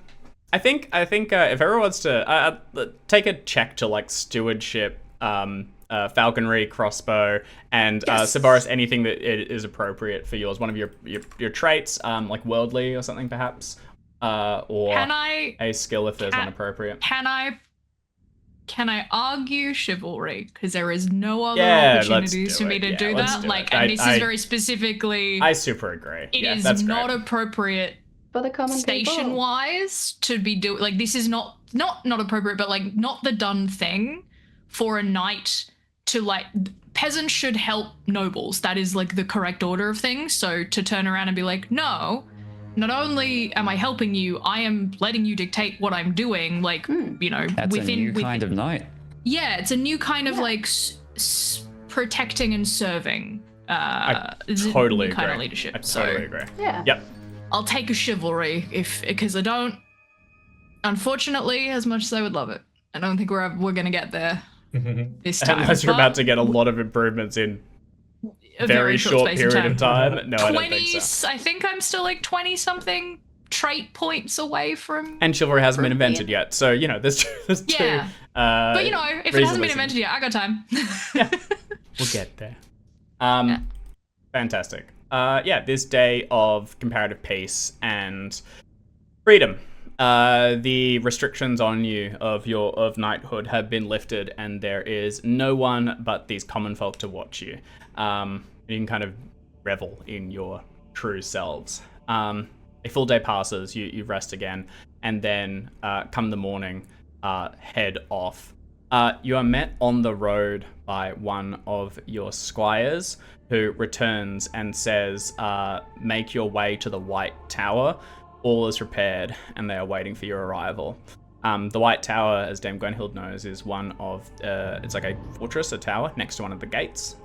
think if everyone wants to take a check to like stewardship, falconry, crossbow, and Sabaris, anything that is appropriate for yours. One of your traits, like worldly or something perhaps, or a skill if there's one appropriate. Can I argue chivalry? Because there is no other let's opportunities do for me it. to Yeah, do let's that. do Like, it. and this is very specifically. I super agree. It yeah, is that's not great. appropriate For the common station people. wise to be doing. Like, this is not appropriate, but like not the done thing for a knight to like. Peasants should help nobles. That is like the correct order of things. So to turn around and be like, no. Not only am I helping you, I am letting you dictate what I'm doing. Like, you know, That's a new kind of knight. Yeah, it's a new kind of like protecting and serving. I It's a totally new agree. kind of leadership. I totally agree. Yeah. Yep. I'll take a chivalry because I don't. Unfortunately, as much as I would love it, I don't think we're gonna get there this time. Unless you're but about to get a lot of improvements in a very short space period of time. No, I don't think 20s. so. I think I'm still like 20 something trait points away from. And chivalry hasn't been invented yet, so you know there's Yeah. two. But you know, if it hasn't been invented yet, I got time. We'll get there. Fantastic. This day of comparative peace and freedom. The restrictions on you of knighthood have been lifted, and there is no one but these common folk to watch you. You can kind of revel in your true selves. A full day passes, you rest again, and then come the morning, head off. You are met on the road by one of your squires, who returns and says, make your way to the White Tower. All is prepared, and they are waiting for your arrival. The White Tower, as Dame Gwenhild knows, is one of, it's like a fortress, a tower, next to one of the gates.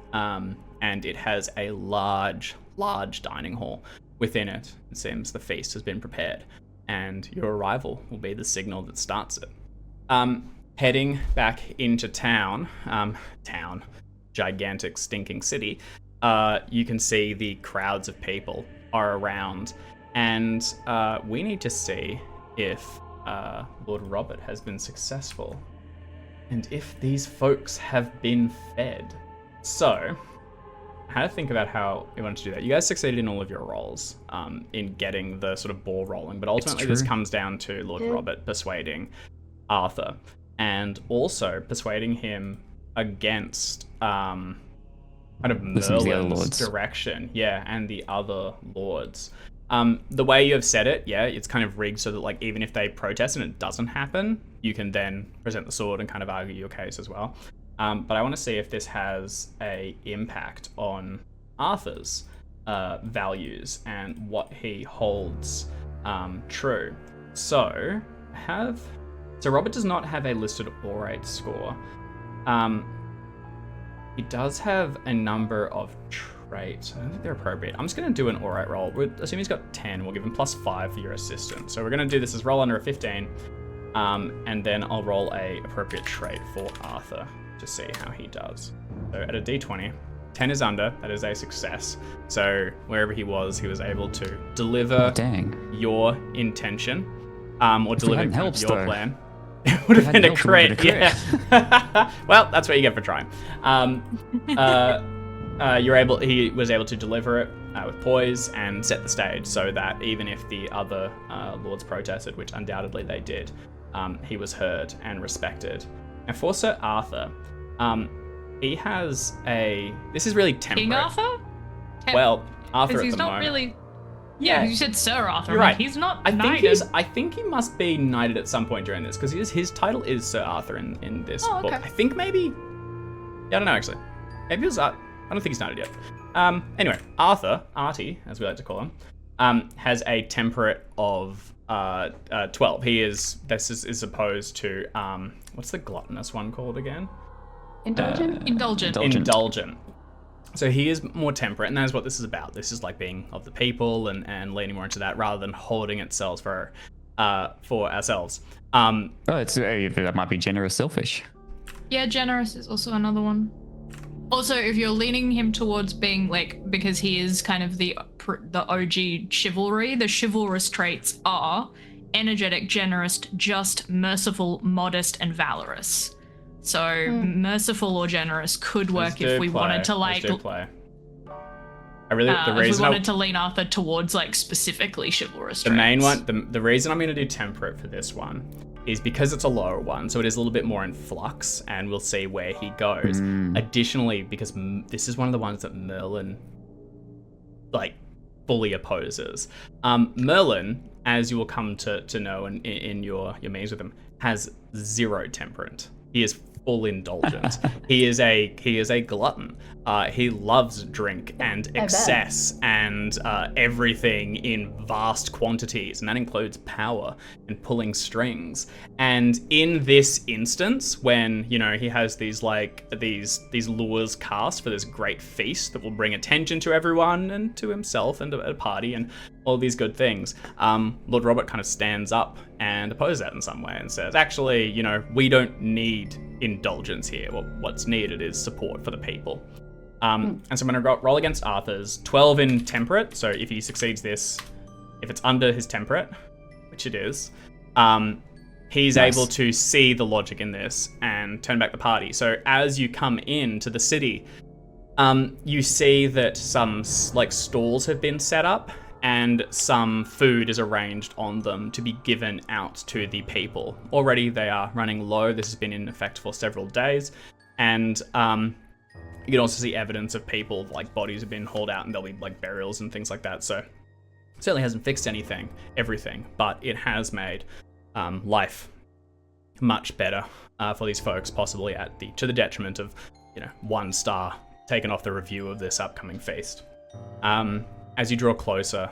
And it has a large dining hall. Within it, it seems the feast has been prepared, and your arrival will be the signal that starts it. Heading back into town, gigantic stinking city, you can see the crowds of people are around, and we need to see if Lord Robert has been successful, and if these folks have been fed. So, I had to think about how you wanted to do that. You guys succeeded in all of your roles in getting the sort of ball rolling, but ultimately this comes down to Lord Robert persuading Arthur, and also persuading him against kind of Merlin's direction, and the other lords. The way you have said it, it's kind of rigged so that like even if they protest and it doesn't happen, you can then present the sword and kind of argue your case as well. But I want to see if this has a impact on Arthur's values and what he holds true. So Robert does not have a listed orate score. He does have a number of traits. I don't think they're appropriate. I'm just going to do an orate roll. We'll assume he's got 10. We'll give him +5 for your assistant. So we're going to do this as roll under a 15. And then I'll roll a appropriate trait for Arthur to see how he does. So at a d20, 10 is under. That is a success. So wherever he was able to deliver your intention, or deliver your plan. It would have been a crit. Yeah. Well, that's what you get for trying. He was able to deliver it with poise and set the stage so that even if the other lords protested, which undoubtedly they did, he was heard and respected. And for Sir Arthur, he has this is really temperate. King Arthur? Well, Arthur at he's the not moment. Really. Yeah, you said Sir Arthur. You're right. He's not I knighted. think he must be knighted at some point during this, because his title is Sir Arthur in this book. Okay. I think maybe. Yeah, I don't know actually. Maybe it was. I don't think he's knighted yet. Anyway, Arthur, Artie, as we like to call him, has a temperate of 12. This is opposed to what's the gluttonous one called again? Indulgent? Indulgent. So he is more temperate, and that is what this is about. This is like being of the people and leaning more into that rather than hoarding itself for ourselves. That might be generous, selfish. Yeah, generous is also another one. Also, if you're leaning him towards being like, because he is kind of the OG chivalry, the chivalrous traits are energetic, generous, just, merciful, modest, and valorous. So merciful or generous could work if we wanted to like. Let's do play. The reason if we wanted to lean Arthur towards like specifically chivalrous. The main one, the reason I'm going to do temperate for this one is because it's a lower one, so it is a little bit more in flux, and we'll see where he goes. Additionally, because this is one of the ones that Merlin like fully opposes. Merlin, as you will come to know in your meetings with him, has 0 temperament. He is full indulgent. He is a glutton. He loves drink and excess and everything in vast quantities, and that includes power and pulling strings. And in this instance, when he has these lures cast for this great feast that will bring attention to everyone and to himself and to a party and all these good things, Lord Robert kind of stands up and opposes that in some way and says, actually, we don't need indulgence here. What's needed is support for the people. And so I'm going to roll against Arthur's 12 in temperate. So if he succeeds this, if it's under his temperate, which it is, he's able to see the logic in this and turn back the party. So as you come into the city, you see that some stalls have been set up and some food is arranged on them to be given out to the people. Already they are running low. This has been in effect for several days. And you can also see evidence of people, like bodies have been hauled out and there'll be like burials and things like that. So it certainly hasn't fixed everything, but it has made life much better for these folks, possibly to the detriment of 1 star taken off the review of this upcoming feast. As you draw closer,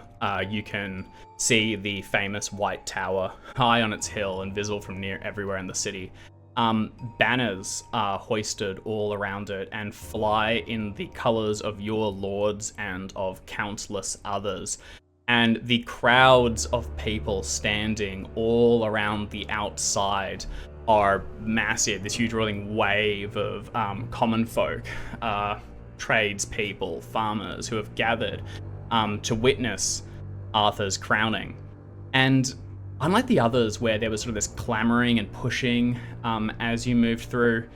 you can see the famous White Tower high on its hill and visible from near everywhere in the city. Banners are hoisted all around it and fly in the colors of your lords and of countless others. And the crowds of people standing all around the outside are massive. This huge rolling wave of common folk, tradespeople, farmers who have gathered to witness Arthur's crowning. And unlike the others where there was sort of this clamoring and pushing as you moved through,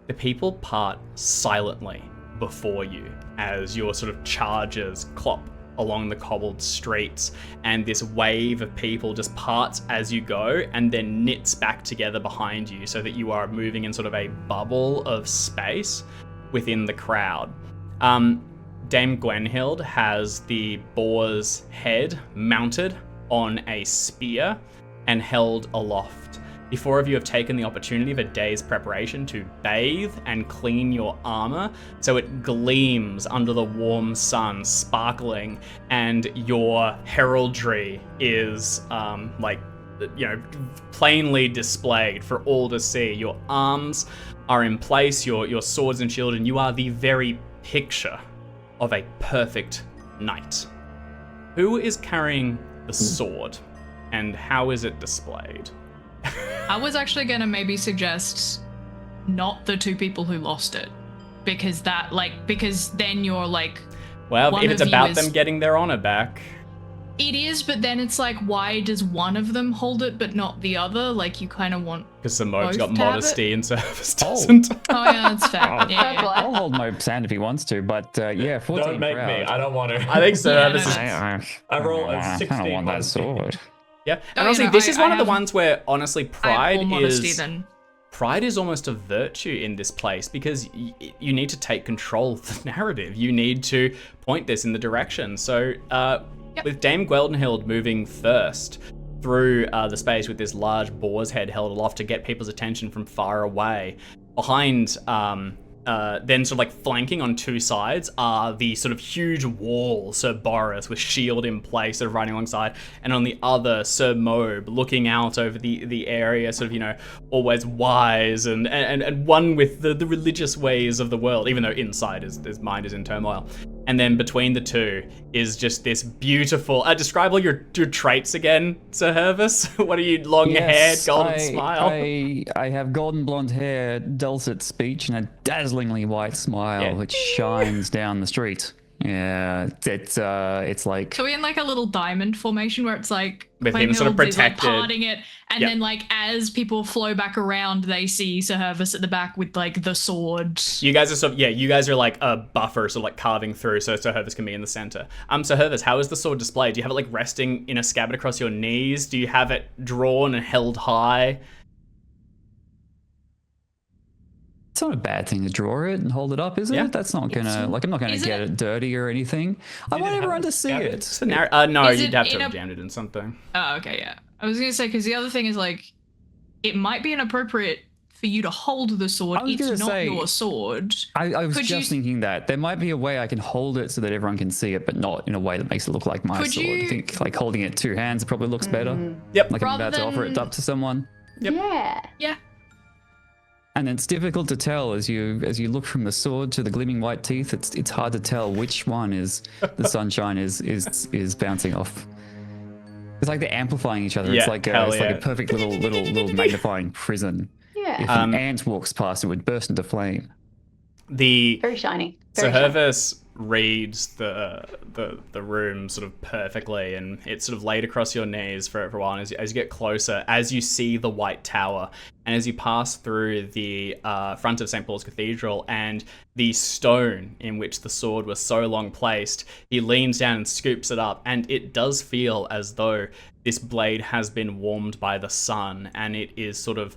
the people part silently before you as your sort of chargers clop along the cobbled streets, and this wave of people just parts as you go and then knits back together behind you so that you are moving in sort of a bubble of space within the crowd. Dame Gwenhild has the boar's head mounted on a spear and held aloft. The 4 of you have taken the opportunity of a day's preparation to bathe and clean your armor so it gleams under the warm sun, sparkling, and your heraldry is plainly displayed for all to see. Your arms are in place, your swords and shield, and you are the very picture of a perfect knight. Who is carrying the sword, and how is it displayed? I was actually going to maybe suggest not the 2 people who lost it, because then you're like, well, if it's about them getting their honor back. It is, but then it's like, why does one of them hold it but not the other? Like, you kind of want because Simone's got modesty and Service doesn't. Oh yeah, that's fair. I'll hold my sand if he wants to, but 14 Don't make proud. me. I don't want to. I think Service is... I roll a 16. I don't want that sword. Yeah, and honestly, this is one of the ones where, honestly, pride is almost a virtue in this place, because you need to take control of the narrative. You need to point this in the direction. So with Dame Gwenhild moving first through the space with this large boar's head held aloft to get people's attention from far away, behind then sort of like flanking on two sides are the sort of huge wall Sir Boris with shield in place, sort of riding alongside, and on the other Sir Mobe looking out over the area, sort of, you know, always wise and one with the religious ways of the world, even though inside his mind is in turmoil. And then between the two is just this beautiful. Describe all your traits again, Sir Hervis. What are you? Long-haired, golden smile. I have golden blonde hair, dulcet speech, and a dazzlingly white smile which shines down the street. Yeah, it's like. So we're in like a little diamond formation where it's like with him sort of protected, like parting it, and then like as people flow back around, they see Sir Hervis at the back with like the sword. You guys are sort of, you guys are like a buffer, so like carving through, so Sir Hervis can be in the center. Sir Hervis, how is the sword displayed? Do you have it like resting in a scabbard across your knees? Do you have it drawn and held high? It's not a bad thing to draw it and hold it up, is it? That's not gonna, like, I'm not gonna get it dirty or anything. I want everyone to see it. No, you'd have to have jammed it in something. Oh, okay, yeah. I was gonna say, because the other thing is, like, it might be inappropriate for you to hold the sword. It's not your sword. I was just thinking that. There might be a way I can hold it so that everyone can see it, but not in a way that makes it look like my sword. I think, like, holding it two hands probably looks better. Yep. Like I'm about to offer it up to someone. Yep. Yeah. And it's difficult to tell as you look from the sword to the gleaming white teeth. It's hard to tell which one is the sunshine is bouncing off. It's like they're amplifying each other. It's like a perfect little magnifying prison. Yeah. If an ant walks past, it would burst into flame. Very shiny. So Hervis reads the room sort of perfectly, and it's sort of laid across your knees for a while. And as you get closer, as you see the White Tower, and as you pass through the front of St. Paul's Cathedral and the stone in which the sword was so long placed, he leans down and scoops it up, and it does feel as though this blade has been warmed by the sun, and it is sort of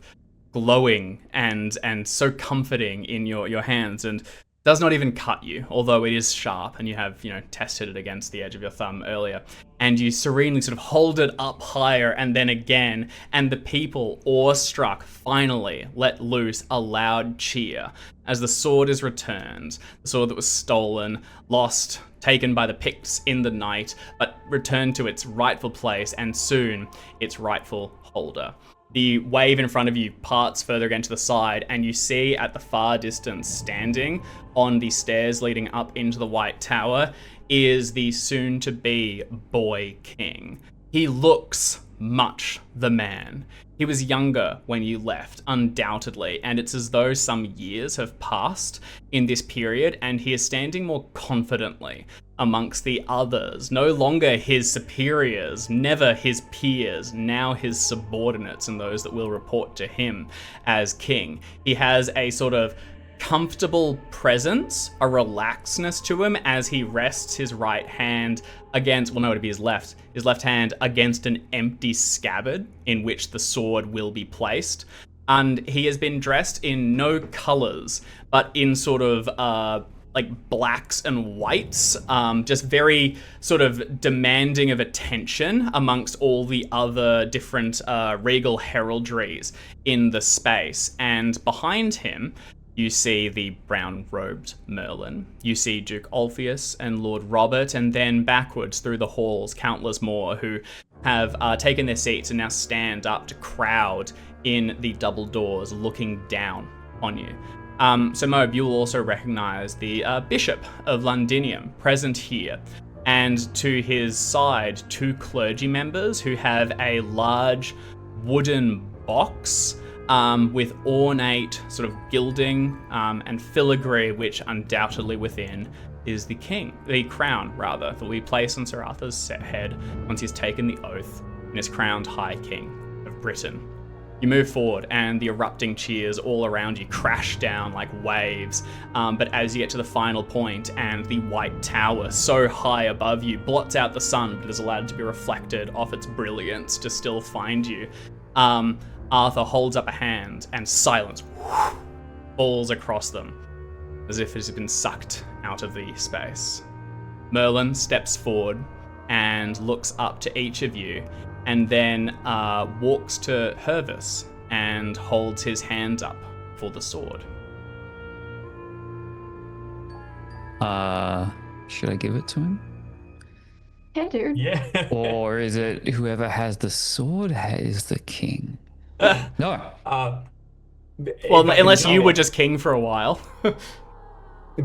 glowing and so comforting in your hands, and does not even cut you, although it is sharp, and you have, tested it against the edge of your thumb earlier. And you serenely sort of hold it up higher and then again, and the people, awestruck, finally let loose a loud cheer as the sword is returned. The sword that was stolen, lost, taken by the Picts in the night, but returned to its rightful place, and soon its rightful holder. The wave in front of you parts further again to the side, and you see at the far distance, standing on the stairs leading up into the White Tower, is the soon-to-be boy king. He looks much the man. He was younger when you left, undoubtedly, and it's as though some years have passed in this period, and he is standing more confidently amongst the others, no longer his superiors, never his peers, now his subordinates and those that will report to him as king. He has a sort of comfortable presence, a relaxedness to him as he rests his right hand against, well, no, it'd be his left hand against an empty scabbard in which the sword will be placed. And he has been dressed in no colors, but in sort of like blacks and whites, just very sort of demanding of attention amongst all the other different regal heraldries in the space. And behind him, you see the brown-robed Merlin. You see Duke Ulfius and Lord Robert, and then backwards through the halls, countless more who have taken their seats and now stand up to crowd in the double doors looking down on you. So Mobe, you will also recognize the Bishop of Londinium present here, and to his side, two clergy members who have a large wooden box with ornate sort of gilding and filigree, which undoubtedly within is the crown rather, that will be placed on Sir Arthur's head once he's taken the oath and is crowned High King of Britain. You move forward, and the erupting cheers all around you crash down like waves. But as you get to the final point, and the White Tower, so high above you, blots out the sun, but is allowed to be reflected off its brilliance to still find you, Arthur holds up a hand, and silence falls across them, as if it has been sucked out of the space. Merlin steps forward and looks up to each of you, and then walks to Hervis and holds his hand up for the sword. Should I give it to him? Yeah, dude. Yeah. Or is it whoever has the sword is the king? No. Well, unless you were just king for a while.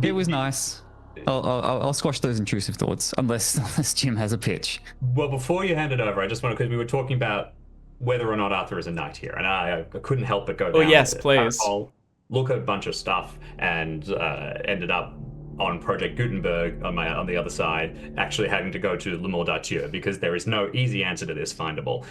It was nice. I'll squash those intrusive thoughts, unless Jim has a pitch. Well, before you hand it over, I just want to, because we were talking about whether or not Arthur is a knight here, and I couldn't help but go down. yes, with it. please. I'll look at a bunch of stuff and ended up on Project Gutenberg on the other side, actually having to go to Le Mort d'Arthur because there is no easy answer to this findable.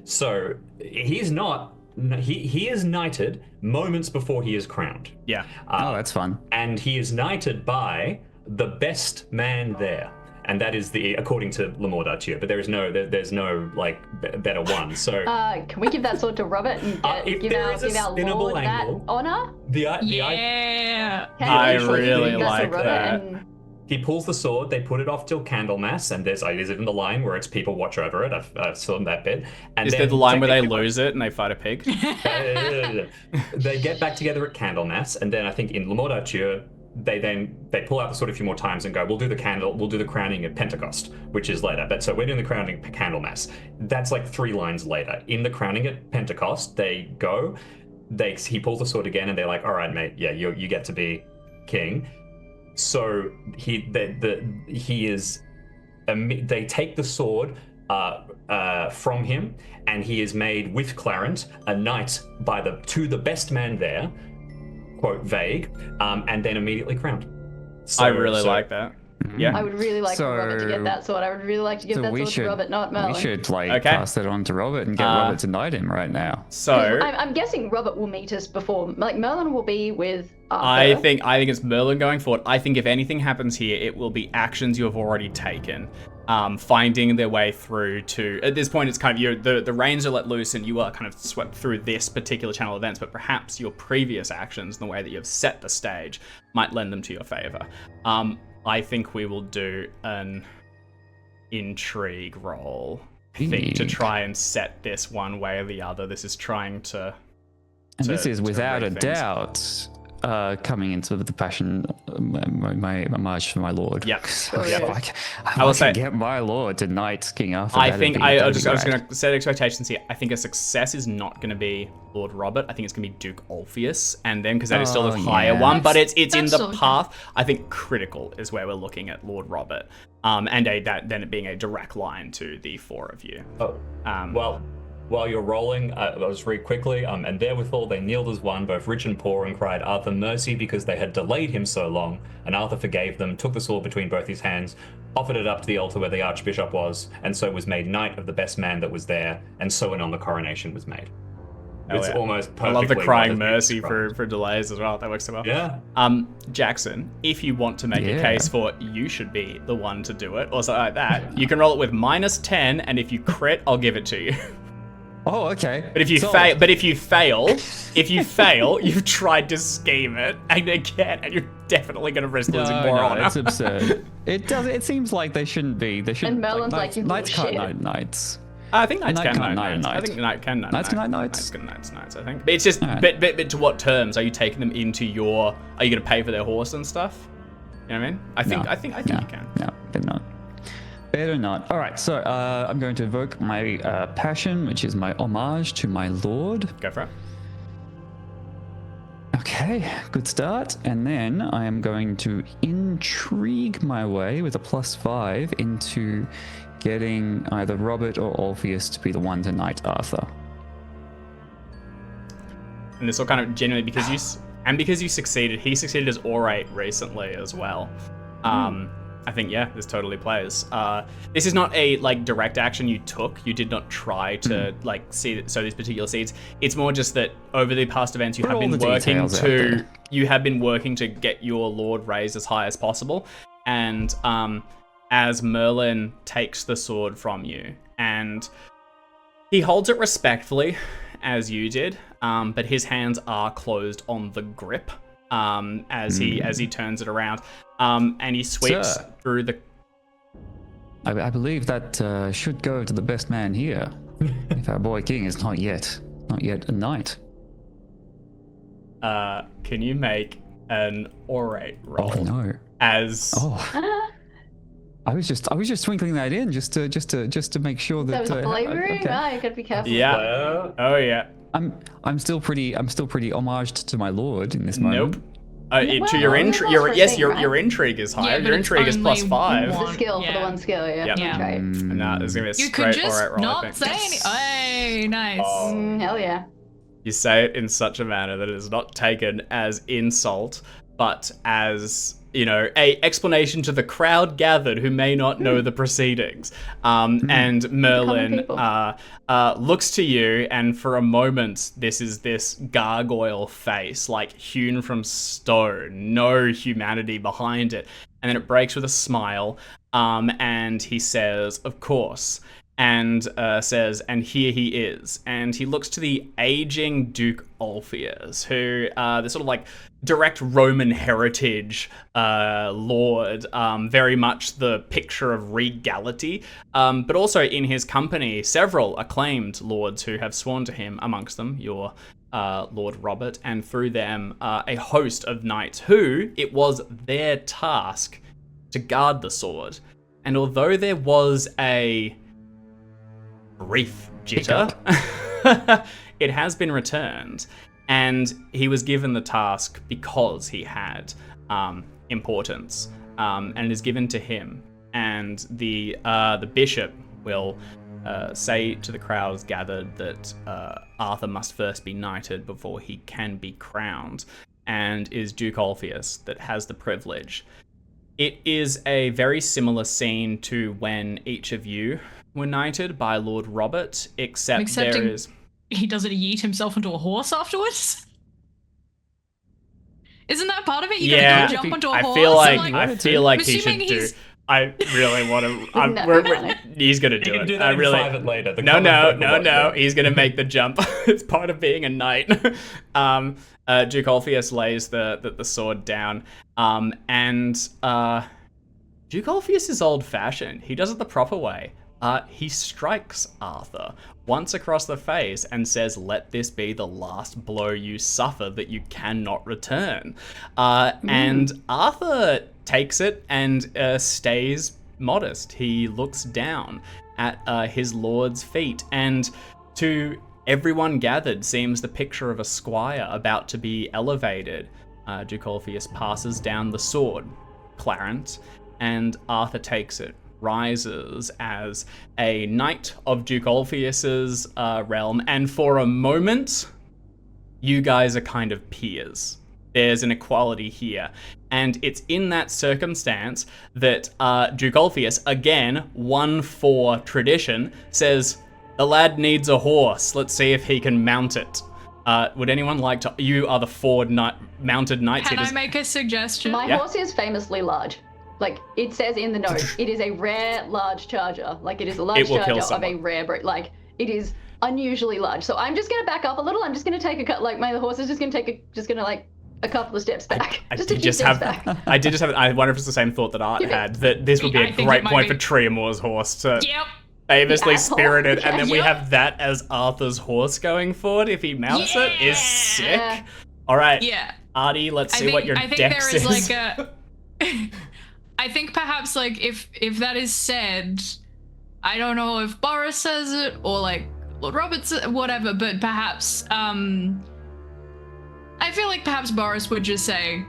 So he's not. He is knighted moments before he is crowned. Yeah. Oh, that's fun. And he is knighted by the best man there, and that is according to Le Mort d'Arthur. But there's no like better one. So can we give that sword to Robert and give our lord that honor? Yeah. I really like that. He pulls the sword, they put it off till Candlemas, and there's even the line where it's people watch over it. I've saw that bit. And is there the line where they lose it and they fight a pig? They get back together at Candlemas, and then I think in Le Mort d'Arthur, they pull out the sword a few more times and go, we'll do the crowning at Pentecost, which is later. But so we're doing the crowning at Candlemas. That's like 3 lines later. In the crowning at Pentecost, he pulls the sword again, and they're like, all right, mate, yeah, you get to be king. So they take the sword from him, and he is made with Clarence a knight to the best man there, quote vague, and then immediately crowned. I really like that. Yeah. I would really like Robert to get that sword. I would really like to give that sword to Robert, not Merlin. We should pass that on to Robert and get Robert to knight him right now. So I'm guessing Robert will meet us before, like Merlin will be with Arthur. I think it's Merlin going forward. I think if anything happens here, it will be actions you have already taken. Finding their way through to, at this point, it's kind of the reins are let loose and you are kind of swept through this particular channel of events, but perhaps your previous actions and the way that you have set the stage might lend them to your favor. I think we will do an intrigue roll, I think, to try and set this one way or the other. This is trying to... And this is without a doubt coming into the passion, my homage for my lord. Yeah. I will say, get my lord to knight King Arthur. I think I was going to set expectations here. I think a success is not going to be Lord Robert. I think it's going to be Duke Ulfius, and then because that is still the higher one, but it's in the path. I think critical is where we're looking at Lord Robert, and then it being a direct line to the 4 of you. While you're rolling, I'll just read quickly. And therewithal they kneeled as one, both rich and poor, and cried Arthur mercy because they had delayed him so long. And Arthur forgave them, took the sword between both his hands, offered it up to the altar where the archbishop was, and so was made knight of the best man that was there. And so on the coronation was made. It's almost perfectly. I love the crying mercy for delays as well. That works so well. Yeah. Jackson, if you want to make a case for you should be the one to do it or something like that, you can roll it with -10, and if you crit, I'll give it to you. Oh, okay. But if you fail, you've tried to scheme it, and again, and you're definitely going to risk losing more honor. It's absurd. It seems like they shouldn't be. They shouldn't. And Merlin's knights can't knight knights. I think knights can knight knights. I think knight can knight knights. Can knight knights. Knights can knights, I think. But it's just, but to what terms? Are you taking them into your, are you going to pay for their horse and stuff? You know what I mean? I think you can. No, better not. Better not. All right, so I'm going to evoke my passion, which is my homage to my lord. Go for it. Okay, good start. And then I am going to intrigue my way with a +5 into getting either Robert or Orpheus to be the one to knight Arthur. And this will kind of genuinely, because you succeeded, he succeeded as orate recently as well. I think, this totally plays. This is not a direct action you took. You did not try to sow these particular seeds. It's more just that over the past events you have been working to get your lord raised as high as possible. And as Merlin takes the sword from you, and he holds it respectfully, as you did, but his hands are closed on the grip. As he turns it around, and he sweeps through the. I believe that should go to the best man here. If our boy King is not yet a knight. Can you make an orate roll. Oh no. As Oh. I was just twinkling that in just to make sure that. That was flavoring. okay. Ah, you gotta be careful. yeah, oh yeah, I'm still pretty homaged to my lord in this moment. nope. Well, To your it's intrigue, also a yes, thing, your right? your intrigue is higher. but Your it's intrigue is only +5. The one. skill for the Yeah. one skill, yeah. Yep. Yeah. Right. And there's gonna be a You straight could just orate roll. I not think. say any. Hey, nice. Hell yeah. You say it in such a manner that it is not taken as insult, but as, you know, a explanation to the crowd gathered who may not know the proceedings. And Merlin people. looks to you, and for a moment, this gargoyle face, like hewn from stone, no humanity behind it. And then it breaks with a smile, and he says, "Of course." And says, "And here he is." And he looks to the aging Duke Ulfius, who the sort of like direct Roman heritage lord, very much the picture of regality, but also in his company several acclaimed lords who have sworn to him, amongst them your Lord Robert, and through them a host of knights who it was their task to guard the sword. And although there was a brief jitter, it has been returned, and he was given the task because he had importance, and it is given to him. And the bishop will say to the crowds gathered that Arthur must first be knighted before he can be crowned, and it is Duke Ulfius that has the privilege. It is a very similar scene to when each of you were knighted by Lord Robert, except there is... He doesn't yeet himself into a horse afterwards? Isn't that part of it? You Yeah, gotta jump onto a I horse? feel like and, I feel like I'm he should assuming do. he's- I really want to. No. He's gonna do You can it. do I that in really. private later. The No, common no, folk will no, watch no. it. He's gonna make the jump. It's part of being a knight. Duke Ulfius lays the sword down, and Duke Ulfius is old-fashioned. He does it the proper way. He strikes Arthur once across the face and says, "Let this be the last blow you suffer that you cannot return." And Arthur takes it and stays modest. He looks down at his lord's feet, and to everyone gathered seems the picture of a squire about to be elevated. Duke Ulfius passes down the sword, Clarence, and Arthur takes it, rises as a knight of Duke Ulfius's realm, and for a moment, you guys are kind of peers. There's an equality here. And it's in that circumstance that Duke Ulfius, again, one for tradition, says, "The lad needs a horse. Let's see if he can mount it." Would anyone like to... You are the four mounted knights. Can I make a suggestion? My Yeah. horse is famously large. Like, it says in the note, it is a rare large charger. Like, it is a large It will kill charger of a someone. rare breed. Like, it is unusually large. So I'm just gonna back up a little. I'm just gonna take my horse is just gonna take a couple of steps back. I just a did few just steps have. back. I did just have. I wonder if it's the same thought that Art Yeah. had. That this would be I a think great it might point be. for Triamor's horse to Yep. famously The asshole. spirited, and then we Yep. have that as Arthur's horse going forward. If he mounts it, is sick. Yeah. All right, Yeah. Artie, let's see I what your think dex there is is. like a. I think perhaps like if that is said, I don't know if Boris says it or like Lord Roberts, whatever, but perhaps I feel like perhaps Boris would just say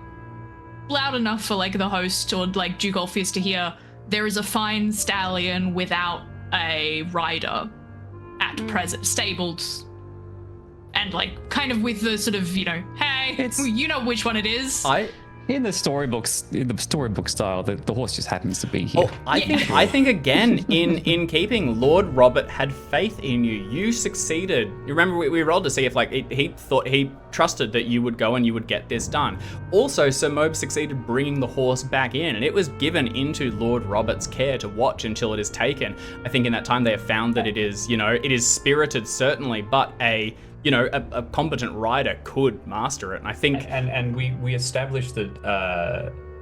loud enough for like the host or like Duke Ulfius to hear, "There is a fine stallion without a rider at present, stabled." And like kind of with the sort of, you know, hey, you know which one it is. In the storybook style, the horse just happens to be here. Oh, I think again, in keeping, Lord Robert had faith in you. You succeeded. You remember we rolled to see if like he trusted that you would go and you would get this done. Also, Sir Mobe succeeded bringing the horse back in, and it was given into Lord Robert's care to watch until it is taken. I think in that time they have found that it is spirited certainly, but a competent rider could master it. And I think... And we established that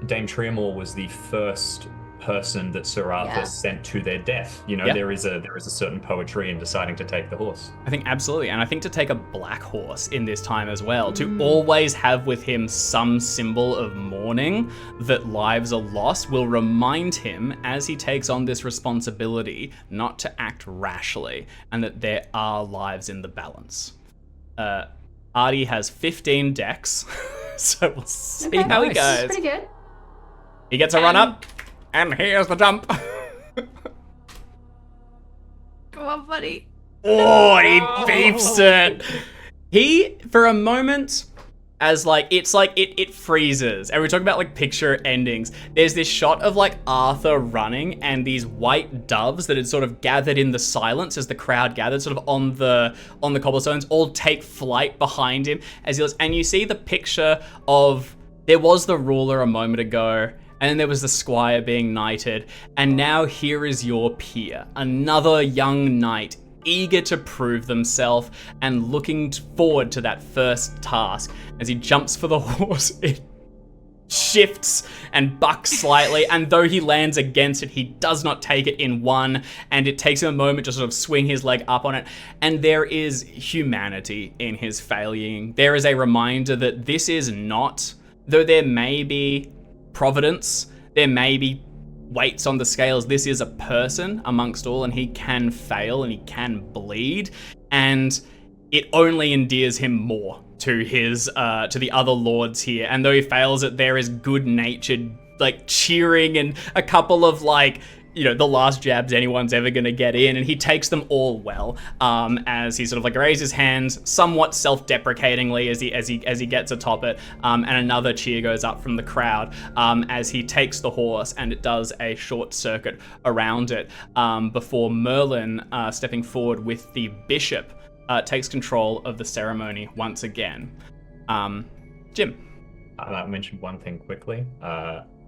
Dame Triamor was the first person that Sir Arthur Yeah. sent to their death. You know, Yeah. there is a certain poetry in deciding to take the horse. I think absolutely, and I think to take a black horse in this time as well, to always have with him some symbol of mourning that lives are lost, will remind him as he takes on this responsibility not to act rashly, and that there are lives in the balance. Artie has 15 decks, so we'll see how he Nice. goes. Pretty good. He gets a run up, and here's the jump. Come on, buddy. Oh, he beefs it. He, for a moment, as it freezes. And we're talking about like picture endings. There's this shot of like Arthur running and these white doves that had sort of gathered in the silence as the crowd gathered, sort of on the cobblestones, all take flight behind him as he looks. And you see the picture of, there was the ruler a moment ago, and then there was the squire being knighted, and now here is your peer, another young knight, eager to prove themselves and looking forward to that first task. As he jumps for the horse, it shifts and bucks slightly, and though he lands against it, he does not take it in one, and it takes him a moment to sort of swing his leg up on it. And there is humanity in his failing. There is a reminder that this is not, though there may be providence, there may be weights on the scales, this is a person amongst all, and he can fail and he can bleed, and it only endears him more to his to the other lords here. And though he fails it, there is good-natured like cheering and a couple of like, you know, the last jabs anyone's ever gonna get in, and he takes them all well, as he sort of like raises his hands somewhat self-deprecatingly as he gets atop it, and another cheer goes up from the crowd as he takes the horse, and it does a short circuit around it before Merlin, stepping forward with the bishop, takes control of the ceremony once again. Jim. I'll mention one thing quickly.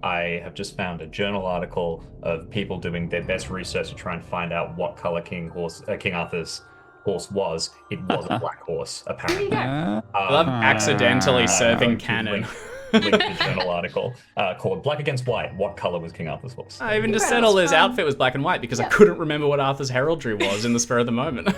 I have just found a journal article of people doing their best research to try and find out what color King Arthur's horse was. It was a black horse, apparently. I love accidentally serving canon. Link the journal article called Black Against White. What color was King Arthur's horse? I even just said all his outfit was black and white because I couldn't remember what Arthur's heraldry was in the spur of the moment.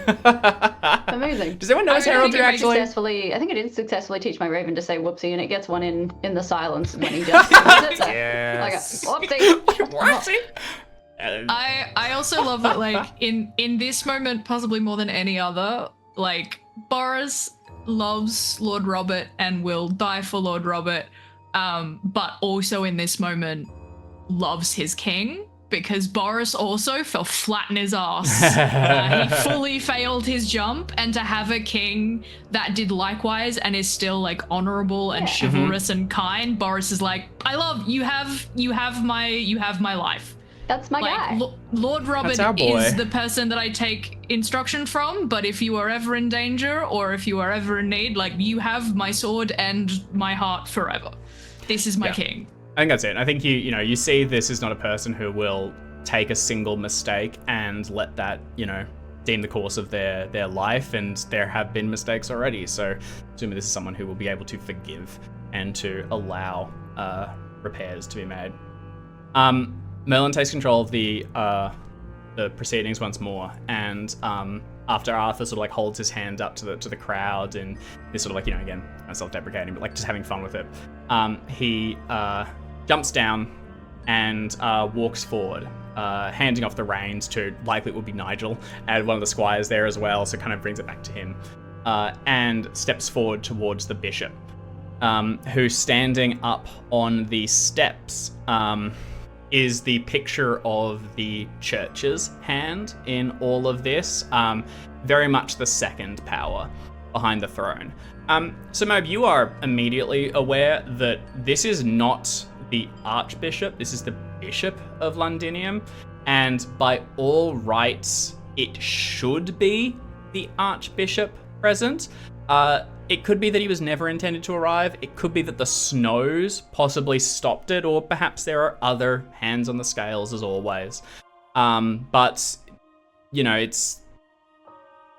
Amazing. Does anyone know his heraldry actually? I think I did successfully teach my raven to say whoopsie, and it gets one in the silence when he just uses it. Yes. Like a whoopsie. Whoopsie. I also love that, like, in this moment, possibly more than any other, like, Boris loves Lord Robert and will die for Lord Robert, but also in this moment loves his king, because Boris also fell flat in his ass. He fully failed his jump, and to have a king that did likewise and is still like honorable and chivalrous and kind, Boris is like, I love you. Have my life. That's my guy. Lord Robert That's our boy. is the person that I take instruction from, but if you are ever in danger or if you are ever in need, like, you have my sword and my heart forever. This is my king. I think that's it. I think you see this is not a person who will take a single mistake and let that, deem the course of their life, and there have been mistakes already. So assuming this is someone who will be able to forgive and to allow repairs to be made. Merlin takes control of the proceedings once more, and after Arthur sort of like holds his hand up to the crowd and is sort of like, again, self-deprecating, but like just having fun with it, he jumps down and walks forward, handing off the reins to, likely it would be Nigel, and one of the squires there as well, so kind of brings it back to him, and steps forward towards the bishop, who's standing up on the steps, is the picture of the church's hand in all of this. Very much the second power behind the throne. So Moab, you are immediately aware that this is not the archbishop, this is the bishop of Londinium, and by all rights, it should be the archbishop present. It could be that he was never intended to arrive. It could be that the snows possibly stopped it, or perhaps there are other hands on the scales as always. But, it's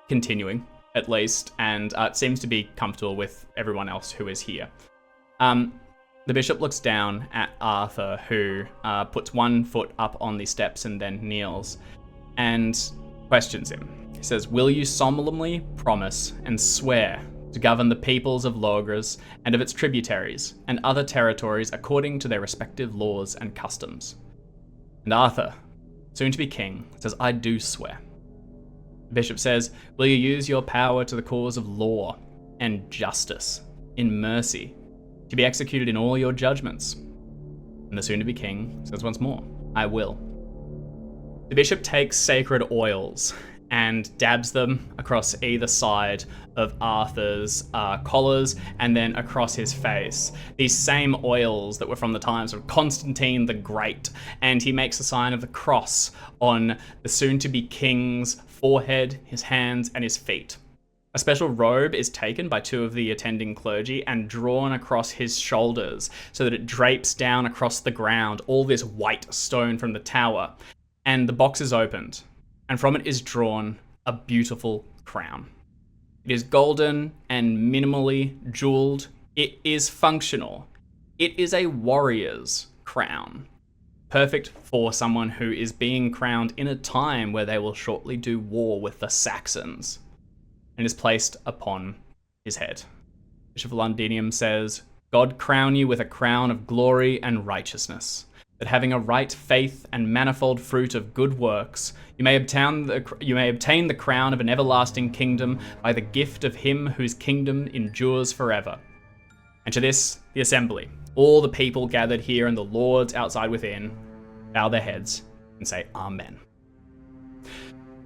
continuing at least, and it seems to be comfortable with everyone else who is here. The bishop looks down at Arthur, who puts one foot up on the steps and then kneels, and questions him. He says, "Will you solemnly promise and swear to govern the peoples of Logres and of its tributaries and other territories according to their respective laws and customs?" And Arthur, soon to be king, says, "I do swear." The bishop says, "Will you use your power to the cause of law and justice, in mercy, to be executed in all your judgments?" And the soon-to-be king says once more, "I will." The bishop takes sacred oils and dabs them across either side of Arthur's collars and then across his face. These same oils that were from the times of Constantine the Great. And he makes a sign of the cross on the soon-to-be king's forehead, his hands, and his feet. A special robe is taken by two of the attending clergy and drawn across his shoulders so that it drapes down across the ground, all this white stone from the tower. And the box is opened, and from it is drawn a beautiful crown. It is golden and minimally jeweled. It is functional. It is a warrior's crown, perfect for someone who is being crowned in a time where they will shortly do war with the Saxons, and is placed upon his head. Bishop of Londinium says, "God crown you with a crown of glory and righteousness, that having a right faith and manifold fruit of good works, you may obtain the crown of an everlasting kingdom by the gift of him whose kingdom endures forever." And to this, the assembly, all the people gathered here and the lords outside within, bow their heads and say Amen.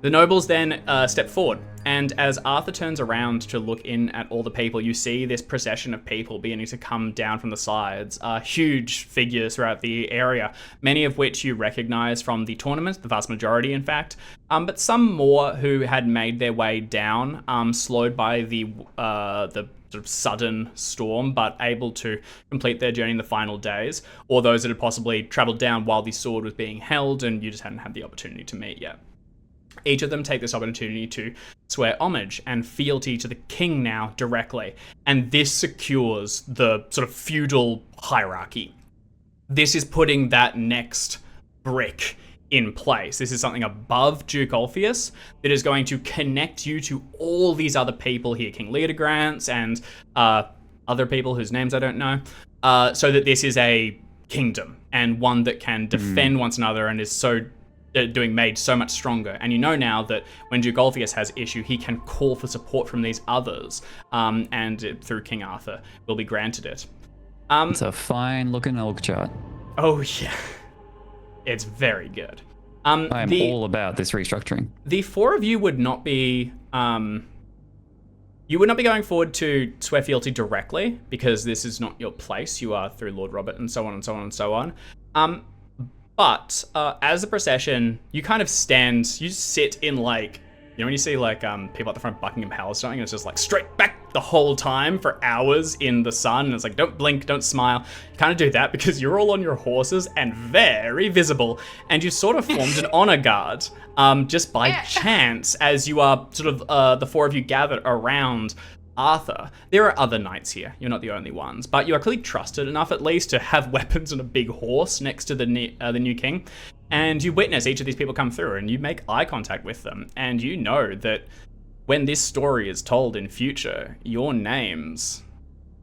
The nobles then step forward, and as Arthur turns around to look in at all the people, you see this procession of people beginning to come down from the sides, huge figures throughout the area, many of which you recognize from the tournament, the vast majority in fact, but some more who had made their way down, slowed by the sort of sudden storm, but able to complete their journey in the final days, or those that had possibly traveled down while the sword was being held and you just hadn't had the opportunity to meet yet. Each of them take this opportunity to swear homage and fealty to the king now directly, and this secures the sort of feudal hierarchy. This is putting that next brick in place. This is something above Duke Ulfius that is going to connect you to all these other people here, King Leodegrance and other people whose names I don't know, so that this is a kingdom and one that can defend one another and is so made so much stronger. And you know now that when Duke Ulfius has issue, he can call for support from these others, and through King Arthur will be granted it. It's a fine looking org chart. Oh yeah, it's very good. I am all about this restructuring. The four of you would not be going forward to swear fealty directly because this is not your place. You are through Lord Robert and so on and so on and so on. But as a procession, you kind of you sit in like, you know when you see like people at the front of Buckingham Palace or something, and it's just like straight back the whole time for hours in the sun, and it's like don't blink, don't smile. You kind of do that because you're all on your horses and very visible, and you sort of formed an honor guard just by chance as you are sort of the four of you gathered around Arthur. There are other knights here, you're not the only ones, but you are clearly trusted enough at least to have weapons and a big horse next to the new king, and you witness each of these people come through and you make eye contact with them, and you know that when this story is told in future, your names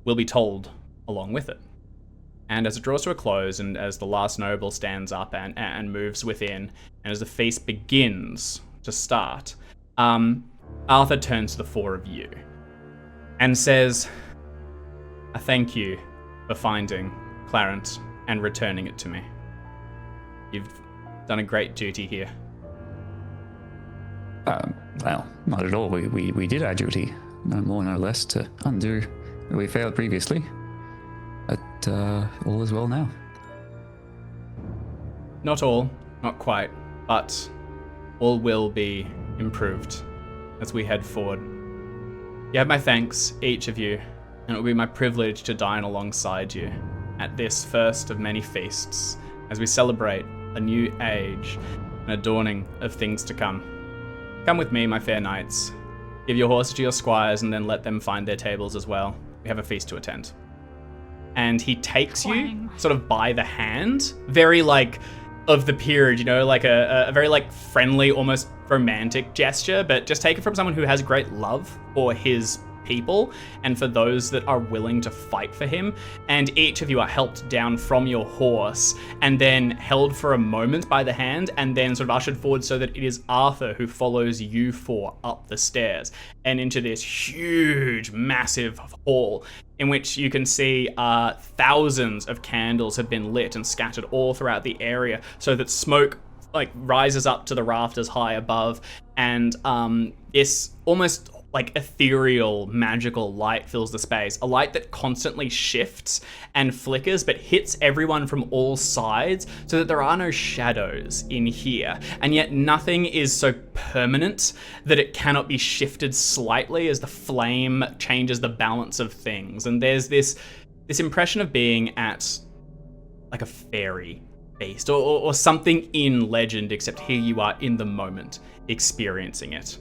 will be told along with it. And as it draws to a close, and as the last noble stands up and moves within, and as the feast begins to start, Arthur turns to the four of you and says, "I thank you for finding Clarence and returning it to me. You've done a great duty here." Well, not at all. We did our duty, no more, no less, to undo where we failed previously. But all is well now. Not all, not quite, but all will be improved as we head forward. You have my thanks, each of you, and it will be my privilege to dine alongside you at this first of many feasts as we celebrate a new age and a dawning of things to come. Come with me, my fair knights. Give your horses to your squires and then let them find their tables as well. We have a feast to attend. and he takes you Twang. sort of by the hand, very like of the period, you know, like a very like friendly, almost romantic gesture, but just take it from someone who has great love for his people and for those that are willing to fight for him. And each of you are helped down from your horse and then held for a moment by the hand and then sort of ushered forward so that it is Arthur who follows you four up the stairs and into this huge, massive hall in which you can see thousands of candles have been lit and scattered all throughout the area so that smoke like rises up to the rafters high above, and this almost like ethereal magical light fills the space, a light that constantly shifts and flickers but hits everyone from all sides so that there are no shadows in here, and yet nothing is so permanent that it cannot be shifted slightly as the flame changes the balance of things. And there's this impression of being at like a fairy feast or something in legend, except here you are in the moment experiencing it.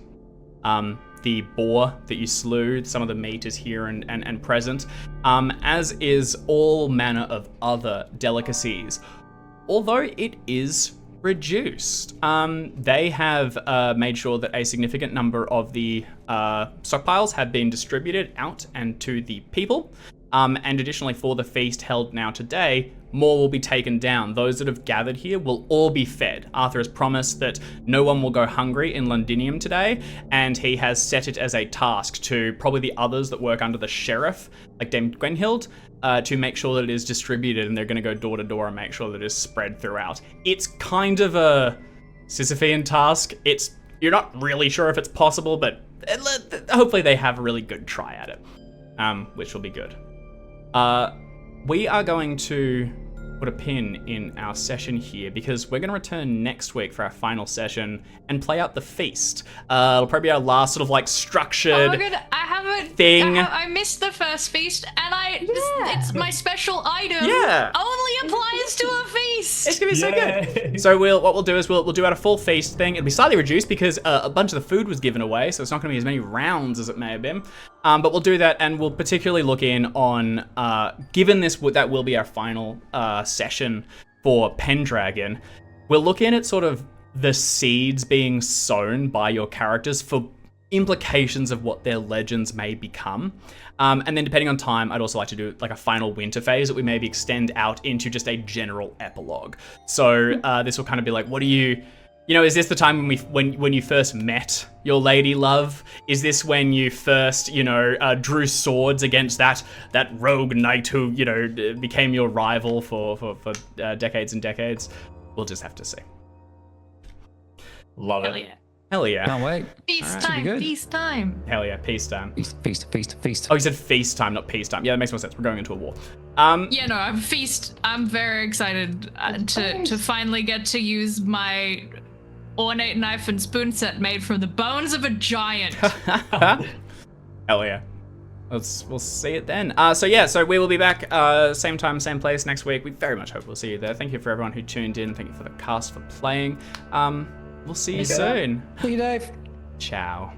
The boar that you slew, some of the meat is here and present, as is all manner of other delicacies, although it is reduced. They have made sure that a significant number of the stockpiles have been distributed out and to the people. And additionally, for the feast held now today, more will be taken down. Those that have gathered here will all be fed. Arthur has promised that no one will go hungry in Londinium today, and he has set it as a task to probably the others that work under the sheriff, like Dame Gwenhild, to make sure that it is distributed, and they're going to go door to door and make sure that it is spread throughout. It's kind of a Sisyphean task. You're not really sure if it's possible, but hopefully they have a really good try at it, which will be good. We are going to put a pin in our session here because we're going to return next week for our final session and play out the feast. It'll probably be our last sort of like structured thing. I missed the first feast, and it's my special item. Yeah. Only applies to a feast. It's gonna be so good. So what we'll do is we'll do out a full feast thing. It'll be slightly reduced because a bunch of the food was given away, so it's not gonna be as many rounds as it may have been. But we'll do that, and we'll particularly look in on given that will be our final session for Pendragon. We'll look in at sort of the seeds being sown by your characters for implications of what their legends may become. And then depending on time, I'd also like to do like a final winter phase that we maybe extend out into just a general epilogue. So this will kind of be like, what do you know, is this the time when you first met your lady love? Is this when you first, drew swords against that rogue knight who, became your rival for decades and decades? We'll just have to see. Love Hell it. yeah. Hell yeah. Can't wait. Feast Should be time, good. feast time. Hell yeah, peace time. Feast. Oh, you said feast time, not peace time. Yeah, that makes more sense. We're going into a war. Yeah, no, I'm very excited to finally get to use my ornate knife and spoon set made from the bones of a giant. Hell yeah. We'll see it then. So we will be back same time, same place next week. We very much hope we'll see you there. Thank you for everyone who tuned in. Thank you for the cast for playing. We'll see you soon. See you, Dave. Ciao.